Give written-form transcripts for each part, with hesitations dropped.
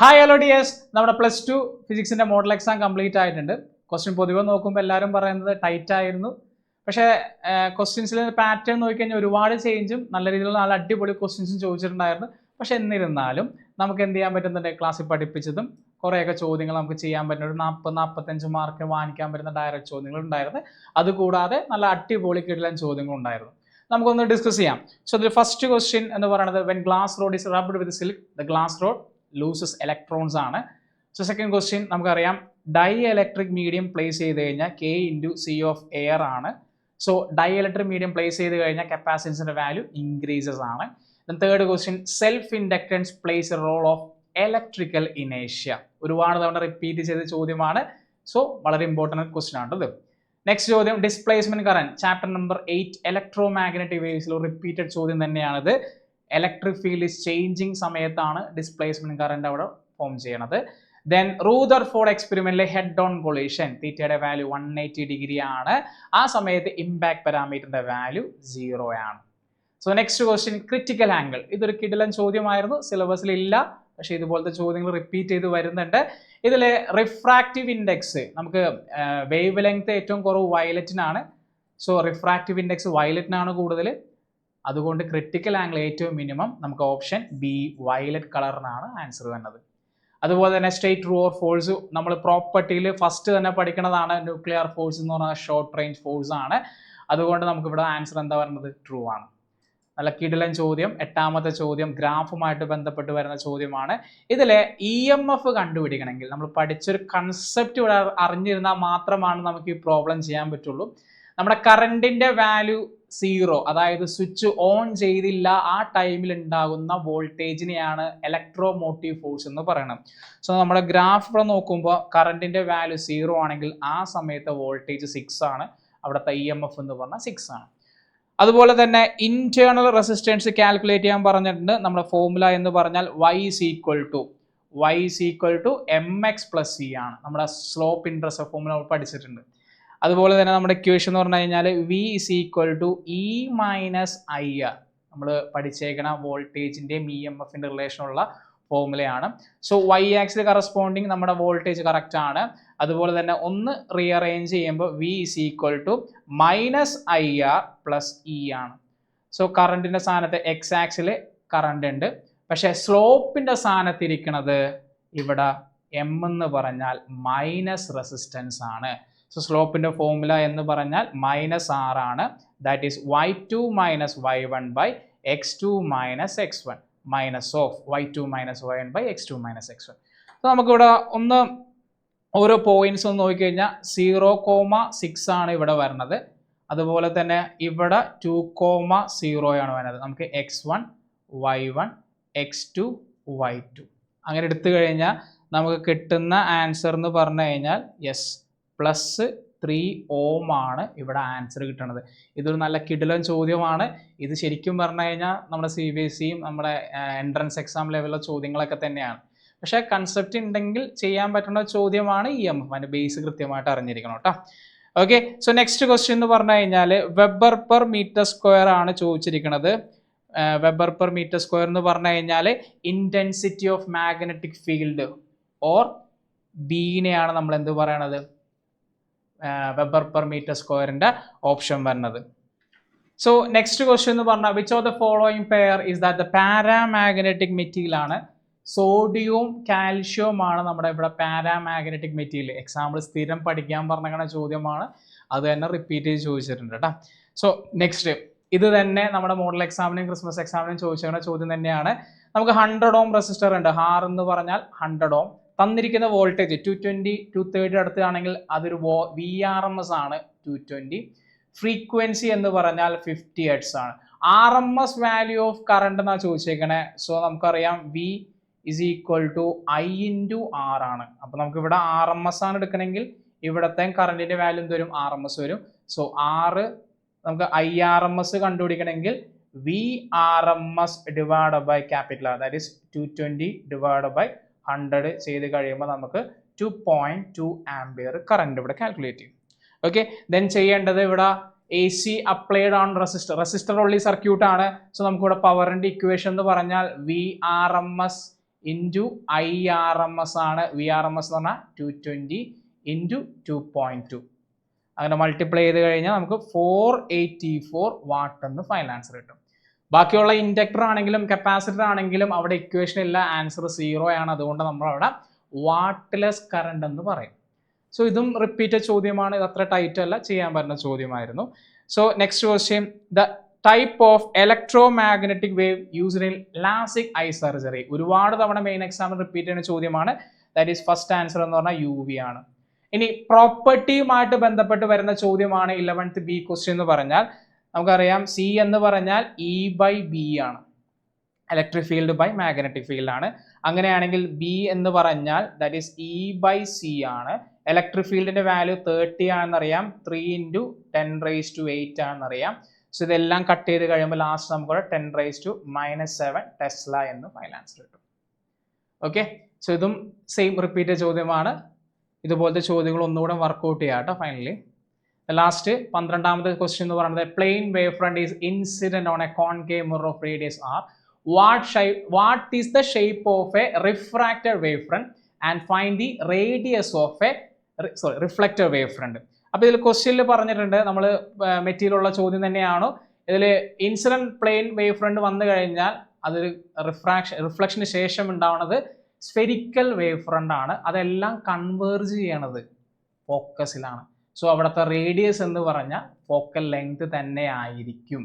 Hi hello dears, നമ്മുടെ +2 ഫിസിക്സിന്റെ model exam complete ആയിട്ടുണ്ട്. Question പൊതുവെ നോക്കുമ്പോൾ എല്ലാവരും പറയുന്നത് ടൈറ്റ് ആയിരുന്നു. പക്ഷേ ക്വസ്റ്റ്യൻസിലെ പാറ്റേൺ നോക്കിക്കഴിഞ്ഞാൽ ഒരുപാട് ചേഞ്ചും നല്ല രീതിയിലുള്ള നല്ല അടിപൊളി ക്വസ്റ്റ്യൻസും ചോദിച്ചിട്ടുണ്ടായിരുന്നു. പക്ഷെ എന്നിരുന്നാലും നമുക്ക് എന്ത് ചെയ്യാൻ പറ്റുന്നുണ്ട്, ക്ലാസ്സിൽ പഠിപ്പിച്ചതും കുറേയൊക്കെ ചോദ്യങ്ങൾ നമുക്ക് ചെയ്യാൻ പറ്റുന്ന ഒരു 40-45 മാർക്ക് വാങ്ങിക്കാൻ പറ്റുന്ന ഡയറക്റ്റ് ചോദ്യങ്ങൾ ഉണ്ടായിരുന്നു. അതുകൂടാതെ നല്ല അടിപൊളി കിടിലൻ ചോദ്യങ്ങൾ ഉണ്ടായിരുന്നു. നമുക്കൊന്ന് ഡിസ്കസ് ചെയ്യാം. സോ ദി ഫസ്റ്റ് ക്വസ്റ്റ്യൻ എന്ന് പറയുന്നത് when glass rod is rubbed with silk the glass rod loses electrons ആണ്. സോ സെക്കൻഡ് ക്വസ്റ്റ്യൻ നമുക്കറിയാം ഡൈ ഇലക്ട്രിക് മീഡിയം പ്ലേസ് ചെയ്ത് കഴിഞ്ഞാൽ K × C of എയർ ആണ്. So dielectric medium place ചെയ്ത് കഴിഞ്ഞാൽ കപ്പാസിറ്റൻസിന്റെ വാല്യൂ ഇൻക്രീസസ് ആണ്. Third question self inductance plays a role of electrical ഇനേഷ്യ. ഒരുപാട് തവണ റിപ്പീറ്റ് ചെയ്ത ചോദ്യമാണ്. സോ വളരെ ഇമ്പോർട്ടൻറ്റ് ക്വസ്റ്റ്യൻ ആണത്. നെക്സ്റ്റ് ചോദ്യം displacement current chapter number 8 electromagnetic വേവ്സിൽ റിപ്പീറ്റഡ് ചോദ്യം തന്നെയാണിത്. ഇലക്ട്രിക് ഫീൽഡ് ചേഞ്ചിങ് സമയത്താണ് ഡിസ്പ്ലേസ്മെന്റ് കറന്റ് അവിടെ ഫോം ചെയ്യണത്. ദെൻ റൂദർഫോർഡ് എക്സ്പെരിമെന്റിലെ ഹെഡ് ഓൺ കൊളീഷൻ തീറ്റയുടെ വാല്യൂ 180 ഡിഗ്രി ആണ്. ആ സമയത്ത് ഇമ്പാക്ട് പാരാമീറ്ററിന്റെ വാല്യൂ 0 ആണ്. So next question critical angle. ഇതൊരു കിടിലൻ ചോദ്യമായിരുന്നു, സിലബസിൽ ഇല്ല, പക്ഷെ ഇതുപോലത്തെ ചോദ്യങ്ങൾ റിപ്പീറ്റ് ചെയ്ത് വരുന്നുണ്ട്. ഇതിലെ റിഫ്രാക്റ്റീവ് ഇൻഡെക്സ് നമുക്ക് വേവ് ലെങ്ത് ഏറ്റവും കുറവ് വയലറ്റിനാണ്. സോ റിഫ്രാക്റ്റീവ് ഇൻഡെക്സ് വയലറ്റിനാണ് കൂടുതൽ. അതുകൊണ്ട് ക്രിറ്റിക്കൽ ആംഗിൾ ഏറ്റവും മിനിമം നമുക്ക് ഓപ്ഷൻ ബി വയലറ്റ് കളറിനാണ് ആൻസർ വരുന്നത്. അതുപോലെ തന്നെ സ്റ്റേറ്റ് ട്രൂ ഓർ ഫോൾസ് നമ്മൾ പ്രോപ്പർട്ടിയിൽ ഫസ്റ്റ് തന്നെ പഠിക്കുന്നതാണ്. ന്യൂക്ലിയർ ഫോഴ്സ് എന്ന് പറഞ്ഞാൽ ഷോർട്ട് റേഞ്ച് ഫോഴ്സ് ആണ്. അതുകൊണ്ട് നമുക്ക് ഇവിടെ ആൻസർ എന്താ പറയുന്നത്, ട്രൂ ആണ്. നല്ല കിടിലൻ ചോദ്യം. എട്ടാമത്തെ ചോദ്യം ഗ്രാഫുമായിട്ട് ബന്ധപ്പെട്ട് വരുന്ന ചോദ്യമാണ്. ഇതിലെ EMF കണ്ടുപിടിക്കണമെങ്കിൽ നമ്മൾ പഠിച്ചൊരു കൺസെപ്റ്റ് ഇവിടെ അറിഞ്ഞിരുന്നാൽ മാത്രമാണ് നമുക്ക് ഈ പ്രോബ്ലം ചെയ്യാൻ പറ്റുള്ളൂ. നമ്മുടെ കറണ്ടിന്റെ വാല്യൂ 0, അതായത് സ്വിച്ച് ഓൺ ചെയ്തില്ല ആ ടൈമിൽ ഉണ്ടാകുന്ന വോൾട്ടേജിനെയാണ് ഇലക്ട്രോ മോട്ടീവ് ഫോഴ്സ് എന്ന് പറയുന്നത്. സോ നമ്മുടെ ഗ്രാഫ് ഇവിടെ നോക്കുമ്പോൾ കറണ്ടിന്റെ വാല്യൂ 0 ആണെങ്കിൽ ആ സമയത്ത് വോൾട്ടേജ് 6 ആണ്. അവിടുത്തെ EMF എന്ന് പറഞ്ഞാൽ 6 ആണ്. അതുപോലെ തന്നെ ഇന്റേണൽ റെസിസ്റ്റൻസ് കാൽക്കുലേറ്റ് ചെയ്യാൻ പറഞ്ഞിട്ടുണ്ട്. നമ്മുടെ ഫോർമുല എന്ന് പറഞ്ഞാൽ y is equal to mx plus c ആണ്. നമ്മുടെ സ്ലോപ്പ് ഇൻട്രസ്റ്റ് ഫോർമുല പഠിച്ചിട്ടുണ്ട്. അതുപോലെ തന്നെ നമ്മുടെ ഇക്വേഷൻ എന്ന് പറഞ്ഞു കഴിഞ്ഞാൽ v is equal to E minus IR. നമ്മൾ പഠിച്ചേക്കണ വോൾട്ടേജിന്റെയും EMFന്റെ റിലേഷനുള്ള ഫോർമുലയാണ്. സോ y ആക്സിൽ കറസ്പോണ്ടിങ് നമ്മുടെ വോൾട്ടേജ് കറക്റ്റ് ആണ്. അതുപോലെ തന്നെ ഒന്ന് റീഅറേഞ്ച് ചെയ്യുമ്പോൾ v is equal to -IR plus E ആണ്. സോ കറണ്ടിന്റെ സ്ഥാനത്ത് x ആക്സിൽ കറണ്ട് ഉണ്ട്, പക്ഷെ സ്ലോപ്പിന്റെ സ്ഥാനത്തിരിക്കുന്നത് ഇവിടെ m എന്ന് പറഞ്ഞാൽ മൈനസ് റെസിസ്റ്റൻസ് ആണ്. സോ സ്ലോപ്പിന്റെ ഫോർമുല എന്ന് പറഞ്ഞാൽ -R ആണ്. That is y2 - y1 by x2 - x1 minus of y2 - y1 by x2 - x1. So നമുക്കിവിടെ ഒന്ന് ഓരോ പോയിന്റ്സ് ഒന്ന് നോക്കിക്കഴിഞ്ഞാൽ 0,6 ആണ് ഇവിടെ വരുന്നത്. അതുപോലെ തന്നെ ഇവിടെ 2,0 ആണ് വരുന്നത്. നമുക്ക് x1 y1 x2 y2 അങ്ങനെ എടുത്തു കഴിഞ്ഞാൽ നമുക്ക് കിട്ടുന്ന ആൻസർ എന്ന് പറഞ്ഞു കഴിഞ്ഞാൽ യെസ് +3 ഓം ആണ് ഇവിടെ ആൻസർ കിട്ടുന്നത്. ഇതൊരു നല്ല കിടിലൻ ചോദ്യമാണ്. ഇത് ശരിക്കും പറഞ്ഞു കഴിഞ്ഞാൽ നമ്മുടെ CBSEയും നമ്മുടെ എൻട്രൻസ് എക്സാം ലെവലിലെ ചോദ്യങ്ങളൊക്കെ തന്നെയാണ്. പക്ഷേ കൺസെപ്റ്റ് ഉണ്ടെങ്കിൽ ചെയ്യാൻ പറ്റുന്ന ചോദ്യമാണ് EMF. അതിൻ്റെ ബേസ് കൃത്യമായിട്ട് അറിഞ്ഞിരിക്കണം കേട്ടോ. ഓക്കെ, സോ നെക്സ്റ്റ് ക്വസ്റ്റ്യൻ എന്ന് പറഞ്ഞു കഴിഞ്ഞാൽ വെബർ പെർ മീറ്റർ സ്ക്വയർ ആണ് ചോദിച്ചിരിക്കുന്നത്. വെബർ പെർ മീറ്റർ സ്ക്വയർ എന്ന് പറഞ്ഞു കഴിഞ്ഞാൽ intensity of magnetic field or ബീനെയാണ് നമ്മൾ എന്ത് പറയണത്, വെബർ പെർ മീറ്റർ സ്ക്വയറിന്റെ ഓപ്ഷൻ വരുന്നത്. സോ നെക്സ്റ്റ് ക്വസ്റ്റ്യൻ എന്ന് പറഞ്ഞാൽ which of the following pair is that the paramagnetic material ആണ്. സോഡിയവും കാൽഷ്യവും ആണ് നമ്മുടെ ഇവിടെ പാരാമാഗ്നറ്റിക് മെറ്റീരിയൽ. എക്സാമ്പിൾ സ്ഥിരം പഠിക്കാൻ പറഞ്ഞ ചോദ്യമാണ്, അത് തന്നെ റിപ്പീറ്റ് ചെയ്ത് ചോദിച്ചിട്ടുണ്ട് കേട്ടോ. സോ നെക്സ്റ്റ് ഇത് തന്നെ നമ്മുടെ മോഡൽ എക്സാമിനും ക്രിസ്മസ് എക്സാമിനും ചോദിച്ചിരുന്ന ചോദ്യം തന്നെയാണ്. നമുക്ക് 100 ഓം റെസിസ്റ്റർ ഉണ്ട്. R എന്ന് പറഞ്ഞാൽ 100 ഓം. തന്നിരിക്കുന്ന വോൾട്ടേജ് 220 230 അടുത്താണെങ്കിൽ അതൊരു VRMS ആണ് 220. ഫ്രീക്വൻസി എന്ന് പറഞ്ഞാൽ 50 Hz ആണ്. RMS വാല്യൂ ഓഫ് കറണ്ട് എന്നാണ് ചോദിച്ചേക്കണേ. സോ നമുക്കറിയാം V is equal to I into R ആണ്. അപ്പോൾ നമുക്ക് ഇവിടെ RMS ആണ് എടുക്കണമെങ്കിൽ ഇവിടത്തെ കറണ്ടിന്റെ വാല്യൂ എന്ത് വരും, RMS വരും. സോ R നമുക്ക് IRMS കണ്ടുപിടിക്കണമെങ്കിൽ VRMS divided by capital R, that is 220 divided by 100 ചെയ്ത് കഴിയുമ്പോൾ നമുക്ക് 2.2 ആംപിയർ കറണ്ട് ഇവിടെ കാൽക്കുലേറ്റ് ചെയ്യും. ഓക്കെ, ദെൻ ചെയ്യേണ്ടത് ഇവിടെ AC അപ്ലൈഡ് ഓൺ റെസിസ്റ്റർ ഉള്ള സർക്യൂട്ട് ആണ്. സോ നമുക്കിവിടെ പവറിന്റെ ഇക്വേഷൻ എന്ന് പറഞ്ഞാൽ VRMS ഇൻറ്റു IRMS ആണ്. VRMS എന്ന് പറഞ്ഞാൽ 220 ഇൻറ്റു 2.2. അങ്ങനെ മൾട്ടിപ്ലൈ ചെയ്ത് കഴിഞ്ഞാൽ നമുക്ക് 484 വാട്ട് എന്ന് ഫൈനൽ ആൻസർ കിട്ടും. ബാക്കിയുള്ള ഇൻഡക്ടർ ആണെങ്കിലും കപ്പാസിറ്റർ ആണെങ്കിലും അവിടെ ഇക്വേഷൻ ഇല്ല, ആൻസർ 0 ആണ്. അതുകൊണ്ട് നമ്മൾ അവിടെ വാട്ട്ലെസ് കറണ്ട് എന്ന് പറയും. സോ ഇതും റിപ്പീറ്റഡ് ചോദ്യമാണ്, ഇത് അത്ര ടൈറ്റ് അല്ല, ചെയ്യാൻ പറ്റുന്ന ചോദ്യമായിരുന്നു. So next question, the type of electromagnetic wave used in LASIK eye surgery. ഒരുപാട് തവണ മെയിൻ എക്സാമിൽ റിപ്പീറ്റ് ചെയ്യുന്ന ചോദ്യമാണ്. ദാറ്റ് ഈസ് ഫസ്റ്റ് ആൻസർ എന്ന് പറഞ്ഞാൽ UV ആണ്. ഇനി പ്രോപ്പർട്ടിയുമായിട്ട് ബന്ധപ്പെട്ട് വരുന്ന ചോദ്യമാണ് 11th B ക്വസ്റ്റ്യൻ എന്ന് പറഞ്ഞാൽ നമുക്കറിയാം C എന്ന് പറഞ്ഞാൽ E/B ആണ്, electric field by magnetic field ആണ്. അങ്ങനെയാണെങ്കിൽ B എന്ന് പറഞ്ഞാൽ ദാറ്റ് ഈസ് E/C ആണ്. ഇലക്ട്രിക് ഫീൽഡിന്റെ വാല്യൂ 30 ആണെന്നറിയാം, 3 × 10⁸ ആണെന്നറിയാം. സോ ഇതെല്ലാം കട്ട് ചെയ്ത് കഴിയുമ്പോൾ ലാസ്റ്റ് നമുക്ക് 10⁻⁻7 ടെസ്ല എന്ന് ഫൈനൽ ആൻസർ കിട്ടും. ഓക്കെ, സോ ഇതും സെയിം റിപ്പീറ്റഡ് ചോദ്യമാണ്. ഇതുപോലത്തെ ചോദ്യങ്ങൾ ഒന്നുകൂടെ വർക്ക്ഔട്ട് ചെയ്യാം കേട്ടോ. ഫൈനലി ലാസ്റ്റ് 12ാമത്തെ ക്വസ്റ്റ്യൻ എന്ന് പറയുന്നത് plane wave front is incident on a concave mirror of radius R. What is the shape of a refracted wave front and find the radius of a reflected wave front. അപ്പോൾ ഇതിൽ ക്വസ്റ്റ്യനിൽ പറഞ്ഞിട്ടുണ്ട്, നമ്മൾ material ഉള്ള ചോദ്യം തന്നെയാണോ. ഇതിൽ incident plain wave front വന്നു കഴിഞ്ഞാൽ അത് റിഫ്ലക്ഷന് ശേഷം ഉണ്ടാവുന്നത് സ്ഫെരിക്കൽ വേവ് ഫ്രണ്ട് ആണ്. അതെല്ലാം കൺവേർജ് ചെയ്യണത് ഫോക്കസിലാണ്. സോ അവിടുത്തെ റേഡിയസ് എന്ന് പറഞ്ഞാൽ ഫോക്കൽ ലെങ്ത് തന്നെ ആയിരിക്കും.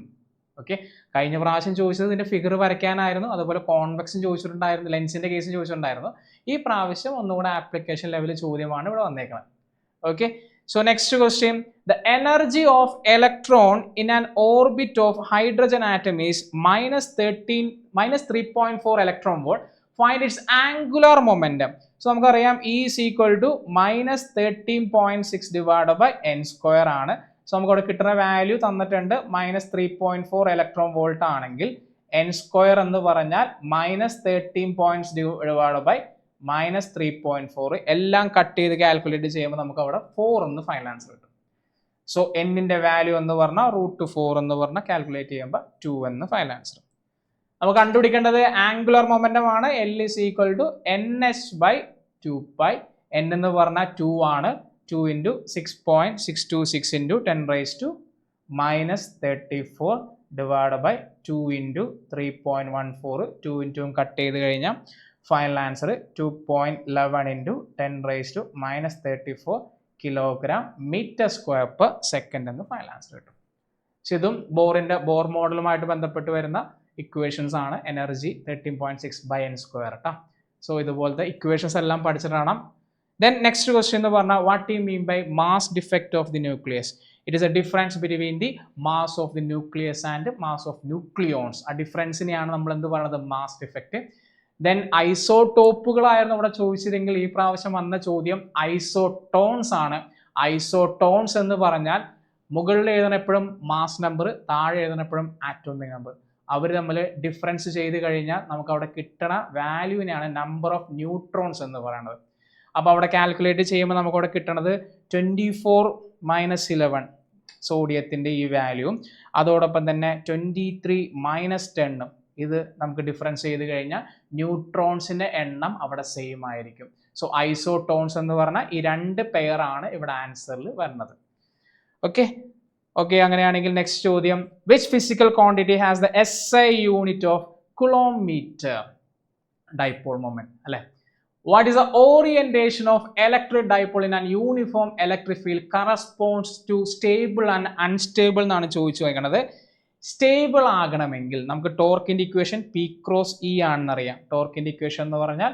ഓക്കെ, കഴിഞ്ഞ പ്രാവശ്യം ചോദിച്ചത് ഇതിന്റെ ഫിഗർ വരയ്ക്കാനായിരുന്നു, അതുപോലെ കോൺവെക്സും ചോദിച്ചിട്ടുണ്ടായിരുന്നു, ലെൻസിന്റെ കേസും ചോദിച്ചിട്ടുണ്ടായിരുന്നു. ഈ പ്രാവശ്യം ഒന്നുകൂടെ ആപ്ലിക്കേഷൻ ലെവൽ ചോദ്യമാണ് ഇവിടെ വന്നേക്കുന്നത്. Okay, so next question, the energy of electron in an orbit of hydrogen atom is -3.4 electron volt. Find its angular momentum. So നമുക്കറിയാം E is equal to -13.6 divide by n² ആണ്. So നമുക്ക് അവിടെ കിട്ടുന്ന value തന്നിട്ടുണ്ട്, -3.4 electron volt ആണെങ്കിൽ n² എന്ന് പറഞ്ഞാൽ -13 divide by -3.4. എല്ലാം കട്ട് ചെയ്ത് കാൽക്കുലേറ്റ് ചെയ്യുമ്പോൾ നമുക്ക് അവിടെ 4 എന്ന് ഫൈനൽ ആൻസർ കിട്ടും. സോ എന്നിന്റെ വാല്യൂ എന്ന് പറഞ്ഞാൽ √4 എന്ന് പറഞ്ഞാൽ കാൽക്കുലേറ്റ് ചെയ്യുമ്പോൾ 2 എന്ന് ഫൈനൽ ആൻസർ. നമുക്ക് കണ്ടുപിടിക്കേണ്ടത് ആംഗുലർ മൊമെന്റം ആണ്. L is equal to NH/2π. N എന്ന് പറഞ്ഞാൽ 2 ആണ്. 2 × 6.626 × 10⁻⁻34 ഡിവൈഡ് ബൈ 2 × 3.14. 2 × കട്ട് ചെയ്ത് കഴിഞ്ഞാൽ final answer 2.11 × 10⁻⁻34 kilogram metre square per second എന്ന് ഫൈനൽ ആൻസർ കിട്ടും. പക്ഷെ ഇതും ബോർ മോഡലുമായിട്ട് ബന്ധപ്പെട്ട് വരുന്ന ഇക്വേഷൻസ് ആണ്. എനർജി 13.6/n² കേട്ടോ. സോ ഇതുപോലത്തെ ഇക്വേഷൻസ് എല്ലാം പഠിച്ചിട്ടാണ്. ദെൻ നെക്സ്റ്റ് ക്വസ്റ്റ്യൻ എന്ന് പറഞ്ഞാൽ what you mean by mass defect of the nucleus. It is a difference between the mass of the nucleus and mass of nucleons. ആ ഡിഫറൻസിനെയാണ് നമ്മൾ എന്ത് പറയുന്നത്, മാസ് ഡിഫെക്റ്റ്. ദെൻ ഐസോടോപ്പുകളായിരുന്നു ഇവിടെ ചോദിച്ചതെങ്കിൽ ഈ പ്രാവശ്യം വന്ന ചോദ്യം ഐസോട്ടോൺസ് ആണ്. ഐസോട്ടോൺസ് എന്ന് പറഞ്ഞാൽ മുകളിൽ എഴുതണപ്പോഴും മാസ് നമ്പർ, താഴെ എഴുതണപ്പോഴും ആറ്റോമിക് നമ്പർ. അവർ തമ്മിൽ ഡിഫറൻസ് ചെയ്ത് കഴിഞ്ഞാൽ നമുക്ക് അവിടെ കിട്ടണ വാല്യൂവിനെയാണ് നമ്പർ ഓഫ് ന്യൂട്രോൺസ് എന്ന് പറയുന്നത്. അപ്പോൾ അവിടെ കാൽക്കുലേറ്റ് ചെയ്യുമ്പോൾ നമുക്ക് അവിടെ കിട്ടണത് 24 - 11 സോഡിയത്തിൻ്റെ ഈ വാല്യൂവും അതോടൊപ്പം തന്നെ 23 - 10. ഇത് നമുക്ക് ഡിഫറൻസ് ചെയ്ത് കഴിഞ്ഞാൽ ന്യൂട്രോൺസിൻ്റെ എണ്ണം അവിടെ സെയിം ആയിരിക്കും. സോ ഐസോട്ടോൺസ് എന്ന് പറഞ്ഞാൽ ഈ 2 പെയർ ആണ് ഇവിടെ ആൻസറിൽ വരുന്നത്. ഓക്കെ, അങ്ങനെയാണെങ്കിൽ നെക്സ്റ്റ് ചോദ്യം, which physical quantity has the SI unit of coulomb metre? Dipole moment അല്ലെ. What is the orientation of electric dipole in an uniform electric field corresponds to stable and unstable എന്നാണ് ചോദിച്ചു വയ്ക്കുന്നത്. Stable ആകണമെങ്കിൽ നമുക്ക് ടോർക്കിന്റെ equation P×E ആണെന്നറിയാം. ടോർക്കിന്റെ equation എന്ന് പറഞ്ഞാൽ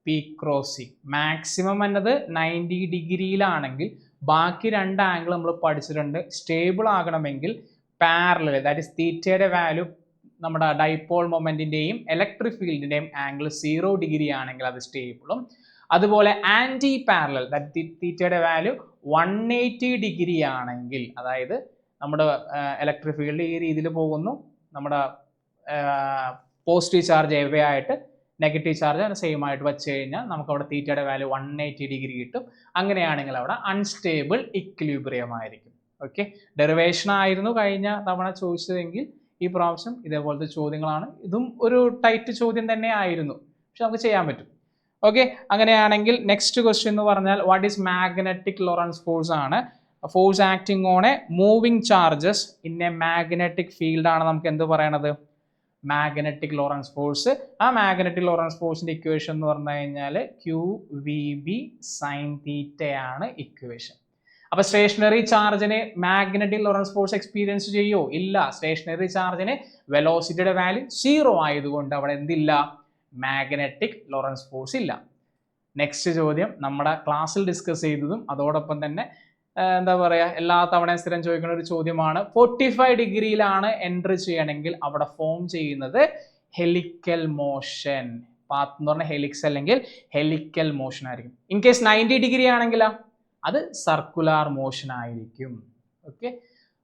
P×E. Maximum എന്നത് 90 ഡിഗ്രിയിലാണെങ്കിൽ ബാക്കി 2 ആംഗിൾ നമ്മൾ പഠിച്ചിട്ടുണ്ട്. സ്റ്റേബിൾ ആകണമെങ്കിൽ പാരലൽ, ദാറ്റ് ഈസ് തീറ്റയുടെ വാല്യൂ നമ്മുടെ ഡൈപോൾ മൊമെന്റിന്റെയും ഇലക്ട്രിക് ഫീൽഡിന്റെയും ആംഗിൾ 0 ഡിഗ്രി ആണെങ്കിൽ അത് സ്റ്റേബിളും, അതുപോലെ ആന്റി പാരലൽ, ദാറ്റ് തീറ്റയുടെ വാല്യൂ 180 ഡിഗ്രി ആണെങ്കിൽ, അതായത് നമ്മുടെ ഇലക്ട്രിക് ഫീൽഡ് ഈ രീതിയിൽ പോകുന്നു, നമ്മുടെ പോസിറ്റീവ് ചാർജ് എവേ ആയിട്ട് നെഗറ്റീവ് ചാർജ് സെയിം ആയിട്ട് വെച്ച് കഴിഞ്ഞാൽ നമുക്ക് അവിടെ തീറ്റയുടെ വാല്യൂ 180 ഡിഗ്രി കിട്ടും. അങ്ങനെയാണെങ്കിൽ അവിടെ അൺസ്റ്റേബിൾ ഇക്വിലിബ്രിയം ആയിരിക്കും. ഓക്കെ, ഡെറിവേഷൻ ആയിരുന്നു കഴിഞ്ഞ തവണ ചോദിച്ചതെങ്കിൽ ഈ പ്രാവശ്യം ഇതേപോലത്തെ ചോദ്യങ്ങളാണ്. ഇതും ഒരു ടൈറ്റ് ചോദ്യം തന്നെ ആയിരുന്നു. പക്ഷെ നമുക്ക് ചെയ്യാൻ പറ്റും. ഓക്കെ, അങ്ങനെയാണെങ്കിൽ നെക്സ്റ്റ് ക്വസ്റ്റ്യൻ എന്ന് പറഞ്ഞാൽ what is magnetic Lorentz force ആണ്. Force acting on a moving charges in a magnetic field ആണ് നമുക്ക് എന്ത് പറയണത്, മാഗ്നറ്റിക് ലോറൻസ് ഫോഴ്സ്. ആ മാഗ്നറ്റിക് ലോറൻസ് ഫോഴ്സിന്റെ ഇക്വേഷൻ എന്ന് പറഞ്ഞു കഴിഞ്ഞാൽ QVB sin θ ആണ് ഇക്വേഷൻ. അപ്പൊ സ്റ്റേഷനറി ചാർജിന് മാഗ്നറ്റിക് ലോറൻസ് ഫോഴ്സ് എക്സ്പീരിയൻസ് ചെയ്യോ? ഇല്ല. സ്റ്റേഷനറി ചാർജിന് വെലോസിറ്റിയുടെ വാല്യൂ 0 ആയതുകൊണ്ട് അവിടെ എന്തില്ല, മാഗ്നറ്റിക് ലോറൻസ് ഫോഴ്സ് ഇല്ല. നെക്സ്റ്റ് ചോദ്യം നമ്മുടെ ക്ലാസ്സിൽ ഡിസ്കസ് ചെയ്തതും അതോടൊപ്പം തന്നെ എന്താ പറയുക എല്ലാ തവണയും സ്ഥിരം ചോദിക്കുന്ന ഒരു ചോദ്യമാണ്. 45 ഡിഗ്രിയിലാണ് എൻട്രി ചെയ്യണമെങ്കിൽ അവിടെ ഫോം ചെയ്യുന്നത് ഹെലിക്കൽ മോഷൻ. പാത്ത് എന്ന് പറഞ്ഞാൽ ഹെലിക്സ് അല്ലെങ്കിൽ ഹെലിക്കൽ മോഷൻ ആയിരിക്കും. ഇൻ കേസ് 90 ഡിഗ്രി ആണെങ്കിലോ അത് സർക്കുലാർ മോഷൻ ആയിരിക്കും. ഓക്കെ,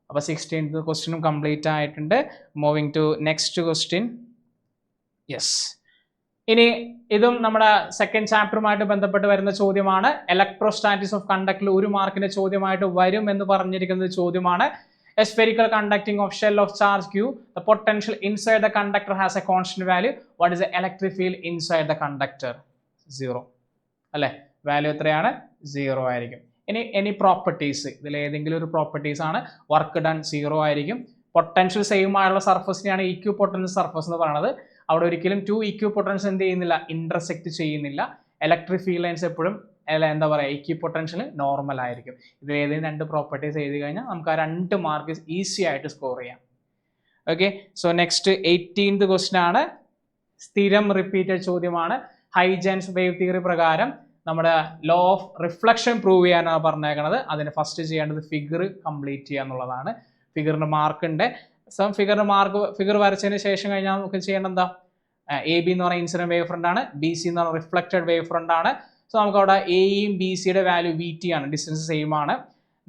അപ്പോൾ 16th ക്വസ്റ്റ്യനും കംപ്ലീറ്റ് ആയിട്ടുണ്ട്. Moving to next question. Yes, ഇനി ഇതും നമ്മുടെ സെക്കൻഡ് ചാപ്റ്ററുമായിട്ട് ബന്ധപ്പെട്ട് വരുന്ന ചോദ്യമാണ്. ഇലക്ട്രോസ്റ്റാറ്റിക്സ് ഓഫ് കണ്ടക്ടറിൽ 1 മാർക്കിന്റെ ചോദ്യമായിട്ട് വരും എന്ന് പറഞ്ഞിരിക്കുന്ന ചോദ്യമാണ്. A spherical conducting of shell of charge Q, the potential inside the conductor has a constant value. What is the electric field inside the conductor? 0 അല്ലേ, വാല്യൂ എത്രയാണ്, 0 ആയിരിക്കും. ഇനി എനി പ്രോപ്പർട്ടീസ്, ഇതിൽ ഏതെങ്കിലും ഒരു പ്രോപ്പർട്ടീസ് ആണ്, വർക്ക് ഡൺ 0 ആയിരിക്കും. Potential same ആയുള്ള സർഫസിനെയാണ് ഇക്യു പൊട്ടൻഷ്യൽ സർഫസ് എന്ന് പറയുന്നത്. അവിടെ ഒരിക്കലും 2 ഇക്യു പൊട്ടൻഷ്യൽ എന്ത് ചെയ്യുന്നില്ല, ഇന്റർസെക്ട് ചെയ്യുന്നില്ല. ഇലക്ട്രിക് ഫീൽഡ് ലൈൻസ് എപ്പോഴും എന്താ പറയുക, ഇക്യു പൊട്ടൻഷ്യൽ നോർമൽ ആയിരിക്കും. ഇത് ഏതെങ്കിലും 2 പ്രോപ്പർട്ടീസ് എഴുതി കഴിഞ്ഞാൽ നമുക്ക് ആ 2 മാർക്ക് ഈസി ആയിട്ട് സ്കോർ ചെയ്യാം. Okay, so next 18th question ആണ്. സ്ഥിരം റിപ്പീറ്റഡ് ചോദ്യമാണ്. ഹൈജൻസ് വേവ് തിയറി പ്രകാരം നമ്മുടെ ലോ ഓഫ് റിഫ്ലക്ഷൻ പ്രൂവ് ചെയ്യാനാണ് പറഞ്ഞേക്കുന്നത്. അതിന് ഫസ്റ്റ് ചെയ്യേണ്ടത് ഫിഗർ കംപ്ലീറ്റ് ചെയ്യുക എന്നുള്ളതാണ്. ഫിഗറിന് മാർക്ക് ഉണ്ട്. ഫിഗർ വരച്ചതിന് ശേഷം കഴിഞ്ഞാൽ നമുക്ക് ചെയ്യേണ്ടത് എന്താ, AB എന്ന് പറയുന്ന ഇൻസിഡന്റ് വേവ് ഫ്രണ്ട് ആണ്, BC എന്ന് പറയുന്ന റിഫ്ലക്റ്റഡ് വേവ് ഫ്രണ്ട് ആണ്. സോ നമുക്ക് അവിടെ എയും BCയുടെ വാല്യൂ VT ആണ്, ഡിസ്റ്റൻസ് സെയിം ആണ്.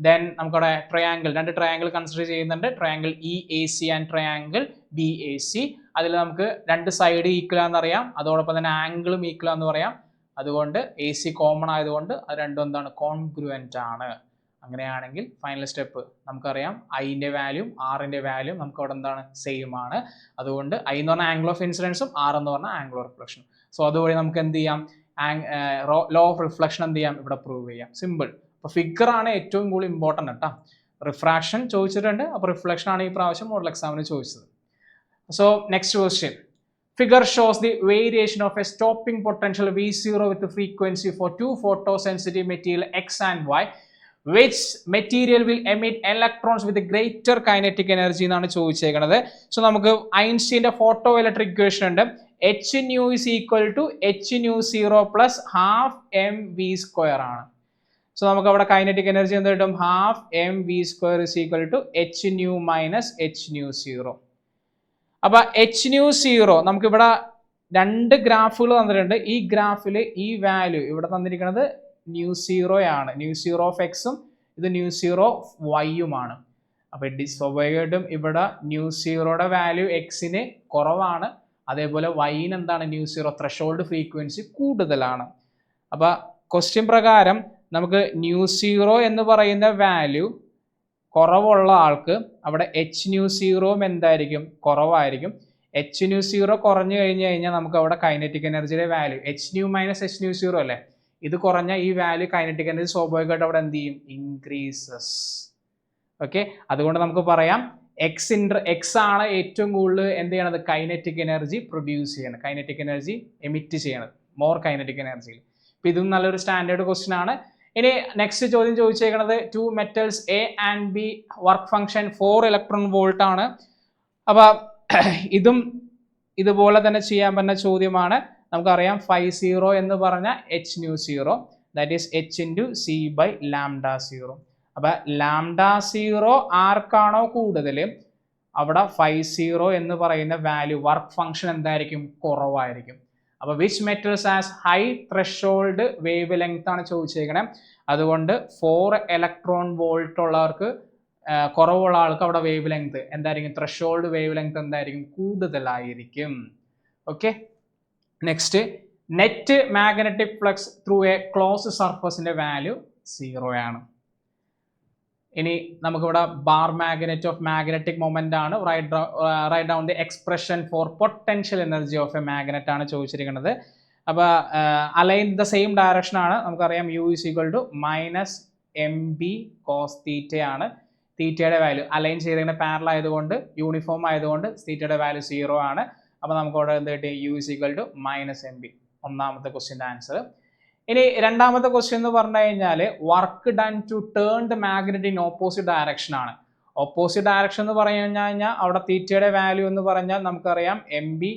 ദെൻ നമുക്കവിടെ ട്രയാങ്കിൾ, 2 ട്രയാങ്കിൾ കൺസിഡർ ചെയ്യുന്നുണ്ട്. Triangle EAC and triangle BAC. അതിൽ നമുക്ക് 2 സൈഡ് ഈക്വൽ ആണെന്ന് അറിയാം, അതോടൊപ്പം തന്നെ ആംഗിളും ഈക്വൽ ആണെന്ന് പറയാം. അതുകൊണ്ട് AC കോമൺ ആയതുകൊണ്ട് അത് രണ്ടും എന്താണ്, കോൺഗ്രുവൻ്റ് ആണ്. അങ്ങനെയാണെങ്കിൽ ഫൈനൽ സ്റ്റെപ്പ് നമുക്കറിയാം ഐൻ്റെ വാല്യൂം ആറിൻ്റെ വാല്യൂം നമുക്ക് അവിടെ എന്താണ്, സെയിം ആണ്. അതുകൊണ്ട് I എന്ന് പറഞ്ഞാൽ ആംഗിൾ ഓഫ് ഇൻസിഡൻസും R എന്ന് പറഞ്ഞാൽ ആംഗിൾ ഓഫ് റിഫ്ലക്ഷനും. സോ അതുവഴി നമുക്ക് എന്ത് ചെയ്യാം, ലോ ഓഫ് റിഫ്ലക്ഷൻ എന്ത് ചെയ്യാം, ഇവിടെ പ്രൂവ് ചെയ്യാം. സിമ്പിൾ. അപ്പോൾ ഫിഗർ ആണ് ഏറ്റവും കൂടുതൽ ഇമ്പോർട്ടൻ്റ് കേട്ടോ. റിഫ്രാക്ഷൻ ചോദിച്ചിട്ടുണ്ട്, അപ്പോൾ റിഫ്ലക്ഷൻ ആണ് ഈ പ്രാവശ്യം മോഡൽ എക്സാമിന് ചോദിച്ചത്. So next question. Figure shows the variation of a stopping potential V0 with the frequency for 2 photosensitive material X and Y. Which material will emit electrons with greater kinetic energy എന്നാണ് ചോദിച്ചേക്കുന്നത്. So നമുക്ക് ഐൻസ്റ്റീൻ്റെ photo electric equation ഉണ്ട്. H nu is equal to H nu 0 plus half mv² ആണ്. So നമുക്ക് അവിടെ kinetic energy എന്ത് കിട്ടും, half mv² is equal to H nu minus H nu 0. അപ്പൊ H nu 0 നമുക്കിവിടെ 2 ഗ്രാഫുകൾ തന്നിട്ടുണ്ട്. ഈ ഗ്രാഫിൽ ഈ വാല്യൂ ഇവിടെ തന്നിരിക്കുന്നത് nu0 ആണ്. nu0 ഓഫ് എക്സും ഇത് nu0 ഓഫ് വൈയുമാണ്. അപ്പൊ സ്വാഭാവികമായിട്ടും ഇവിടെ nu0യുടെ വാല്യൂ എക്സിന് കുറവാണ്, അതേപോലെ വൈന് എന്താണ്, nu0 ത്രെഷോൾഡ് ഫ്രീക്വൻസി കൂടുതലാണ്. അപ്പൊ ക്വസ്റ്റ്യൻ പ്രകാരം നമുക്ക് nu0 എന്ന് പറയുന്ന വാല്യൂ കുറവുള്ള ആൾക്ക് അവിടെ H nu0 എന്തായിരിക്കും, കുറവായിരിക്കും. H nu0 കുറഞ്ഞു കഴിഞ്ഞാൽ നമുക്ക് അവിടെ കൈനറ്റിക് എനർജിയുടെ value H nu minus H nu0 അല്ലേ, ഇത് കുറഞ്ഞ ഈ വാല്യൂ കൈനറ്റിക് എനർജി സ്വാഭാവികമായിട്ട് അവിടെ എന്ത് ചെയ്യും, ഇൻക്രീസസ്. ഓക്കെ, അതുകൊണ്ട് നമുക്ക് പറയാം എക്സ് ആണ് ഏറ്റവും കൂടുതൽ എന്ത് ചെയ്യണത്, കൈനറ്റിക് എനർജി പ്രൊഡ്യൂസ് ചെയ്യണം, കൈനറ്റിക് എനർജി എമിറ്റ് ചെയ്യണത്, മോർ കൈനറ്റിക് എനർജിയിൽ. ഇപ്പം ഇതും നല്ലൊരു സ്റ്റാൻഡേർഡ് ക്വസ്റ്റ്യൻ ആണ്. ഇനി നെക്സ്റ്റ് ചോദ്യം ചോദിച്ചേക്കുന്നത് 2 metals A and B work function 4 electron volt ആണ്. അപ്പൊ ഇതും ഇതുപോലെ തന്നെ ചെയ്യാൻ പറ്റുന്ന ചോദ്യമാണ്. നമുക്കറിയാം φ0 എന്ന് പറഞ്ഞ H nu0, that is H into C by λ0. അപ്പൊ λ0 ആർക്കാണോ കൂടുതൽ അവിടെ φ0 എന്ന് പറയുന്ന വാല്യൂ വർക്ക് ഫംഗ്ഷൻ എന്തായിരിക്കും, കുറവായിരിക്കും. അപ്പോൾ which metals as high threshold wave length ആണ് ചോദിച്ചേക്കണേ. അതുകൊണ്ട് 4 ഇലക്ട്രോൺ വോൾട്ട് ഉള്ളവർക്ക്, കുറവുള്ള ആൾക്ക് അവിടെ വേവ് ലെങ്ത് എന്തായിരിക്കും, ത്രെഷോൾഡ് വേവ് ലെങ്ത് എന്തായിരിക്കും, കൂടുതലായിരിക്കും. Okay, next net magnetic flux through a close സർഫസിന്റെ വാല്യൂ 0 ആണ്. ഇനി നമുക്കിവിടെ bar magnet of magnetic moment ആണ്. Right down the expression for potential energy of a magnet ആണ് ചോദിച്ചിരിക്കുന്നത്. അപ്പോൾ അലൈൻ ദ സെയിം ഡയറക്ഷൻ ആണ്. നമുക്കറിയാം U is equal to minus M B cos തീറ്റയാണ് തീറ്റയുടെ വാല്യൂ. അലൈൻ ചെയ്തിങ്ങനെ പാരലൽ ആയതുകൊണ്ട് യൂണിഫോം ആയതുകൊണ്ട് തീറ്റയുടെ വാല്യൂ 0 ആണ്. അപ്പോൾ നമുക്ക് അവിടെ എന്ത് കിട്ടി? U is equal to minus M B. ഒന്നാമത്തെ ക്വസ്റ്റ്യൻ്റെ ആൻസർ. ഇനി രണ്ടാമത്തെ ക്വസ്റ്റ്യൻ എന്ന് പറഞ്ഞു കഴിഞ്ഞാൽ work done to turn the magnet in opposite direction ആണ്. ഓപ്പോസിറ്റ് ഡയറക്ഷൻ എന്ന് പറഞ്ഞു കഴിഞ്ഞാൽ അവിടെ തീറ്റയുടെ വാല്യൂ എന്ന് പറഞ്ഞാൽ നമുക്കറിയാം എം ബി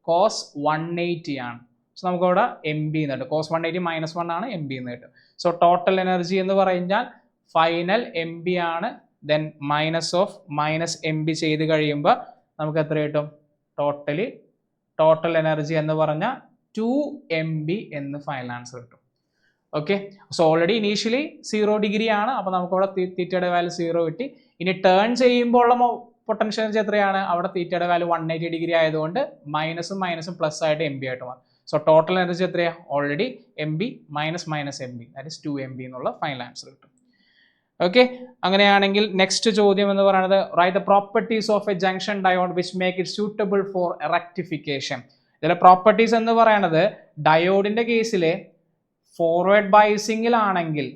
കോസ് 180 ആണ്. സോ നമുക്കവിടെ എം ബി എന്ന് കിട്ടും. കോസ് 180 മൈനസ് 1 ആണ്, എം ബി എന്ന് കിട്ടും. സോ ടോട്ടൽ എനർജി എന്ന് പറഞ്ഞാൽ ഫൈനൽ എം ബി ആണ്. Then minus of minus M B ചെയ്ത് കഴിയുമ്പോൾ നമുക്ക് എത്ര കിട്ടും? ടോട്ടൽ എനർജി എന്ന് പറഞ്ഞാൽ 2 MB എന്ന് ഫൈനൽ ആൻസർ കിട്ടും. Okay, so already initially 0 degree ആണ്. അപ്പോൾ നമുക്കവിടെ തീറ്റയുടെ വാല്യൂ 0 കിട്ടി. ഇനി ടേൺ ചെയ്യുമ്പോൾ ഉള്ള പൊട്ടൻഷ്യൽ എനർജി എത്രയാണ്? അവിടെ തീറ്റയുടെ വാല്യൂ 180 ഡിഗ്രി ആയതുകൊണ്ട് മൈനസും മൈനസും പ്ലസ് ആയിട്ട് എം ബി ആയിട്ട് മാറും. സോ ടോട്ടൽ എനർജി എത്രയാണ്? Already M B minus M B, that is 2 MB എന്നുള്ള ഫൈനൽ ആൻസർ കിട്ടും. ഓക്കെ, അങ്ങനെയാണെങ്കിൽ നെക്സ്റ്റ് ചോദ്യം എന്ന് പറയുന്നത് write the properties of A junction diode which make it suitable for rectification. ഇതിലെ പ്രോപ്പർട്ടീസ് എന്ന് പറയുന്നത് ഡയോഡിന്റെ കേസിൽ ഫോർവേഡ് ബൈസിങ്ങിലാണെങ്കിൽ